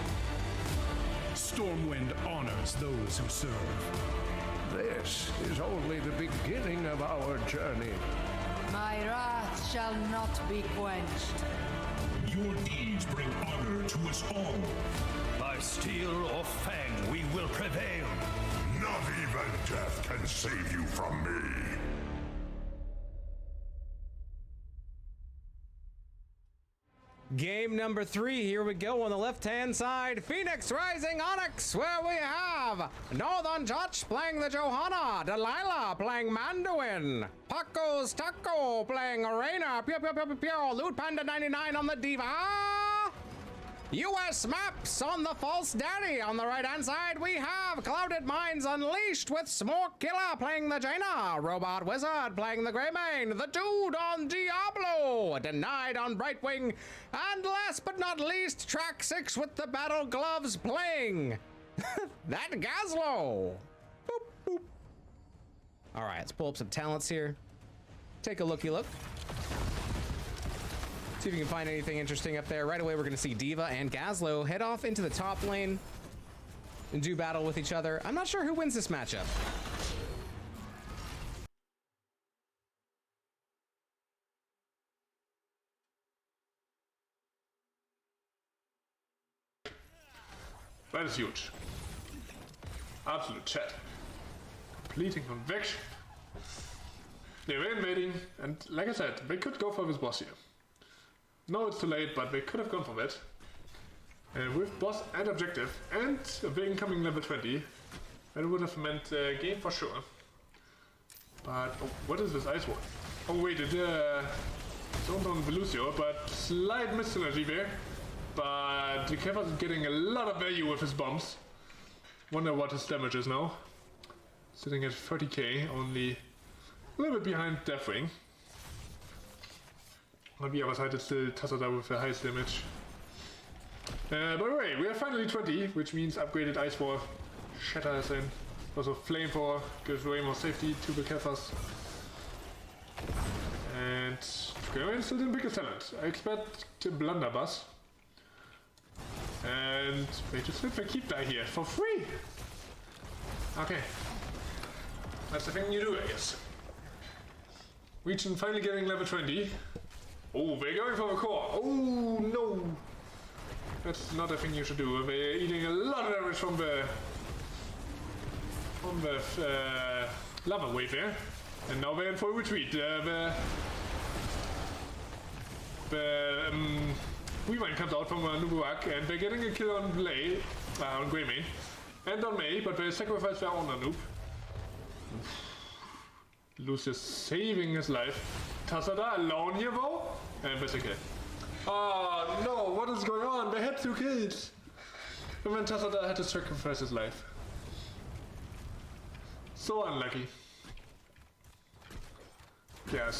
Stormwind honors those who serve. This is only the beginning of our journey. My wrath shall not be quenched. Your deeds bring honor to us all. By steel or fang, we will prevail. Not even death can save you from me. Game number 3, here we go on the left-hand side. Phoenix Rising Onyx, where we have Northern Touch playing the Johanna, Delilah playing Mandarin, Paco's Taco playing Arena, Pure, Loot Panda 99 on the Diva, US Maps on the False Daddy. On the right-hand side, we have Clouded Minds Unleashed with Smork Killer playing the Jaina, Robot Wizard playing the Greymane, the Dude on Diablo, Denied on Brightwing, and last but not least, Track 6 with the Battle Gloves playing that Gazlo. Boop, boop. All right, let's pull up some talents here. Take a looky look. See if you can find anything interesting up there. Right away, we're going to see Diva and Gazlo head off into the top lane and do battle with each other. I'm not sure who wins this matchup. That is huge. Absolute chat. Completing convection. They were invading, and like I said, they could go for this boss here. No, it's too late, but they could have gone for that. With boss and objective, and the incoming level 20, that would have meant game for sure. But, oh, what is this ice wall? Oh wait, it don't on Velucio, but slight mis-synergy there. But the Kevas is getting a lot of value with his bombs. Wonder what his damage is now. Sitting at 30k, only a little bit behind Deathwing. On the other side, it's still Tasada with the highest damage. By the way, we are finally 20, which means upgraded Ice Wall. Shatter is in. Also Flame Power gives way more safety to the Kefas. And Square still didn't pick a talent. I expect to Blunderbuss. And they just let the keep that here for free. Okay. That's the thing you do, I guess. Region finally getting level 20. Oh, they're going for the core. Oh, no. That's not a thing you should do. They're eating a lot of damage from the lava wave there. And now they're in full retreat. The Weavine comes out from Nubuak, and they're getting a kill on Lay, on Greymane, and on May, but they sacrifice their own Noob. Lucius saving his life. Tasada alone here though? And that's okay. Oh no, what is going on? They had 2 kills! And then Tasada had to sacrifice his life. So unlucky. Yeah,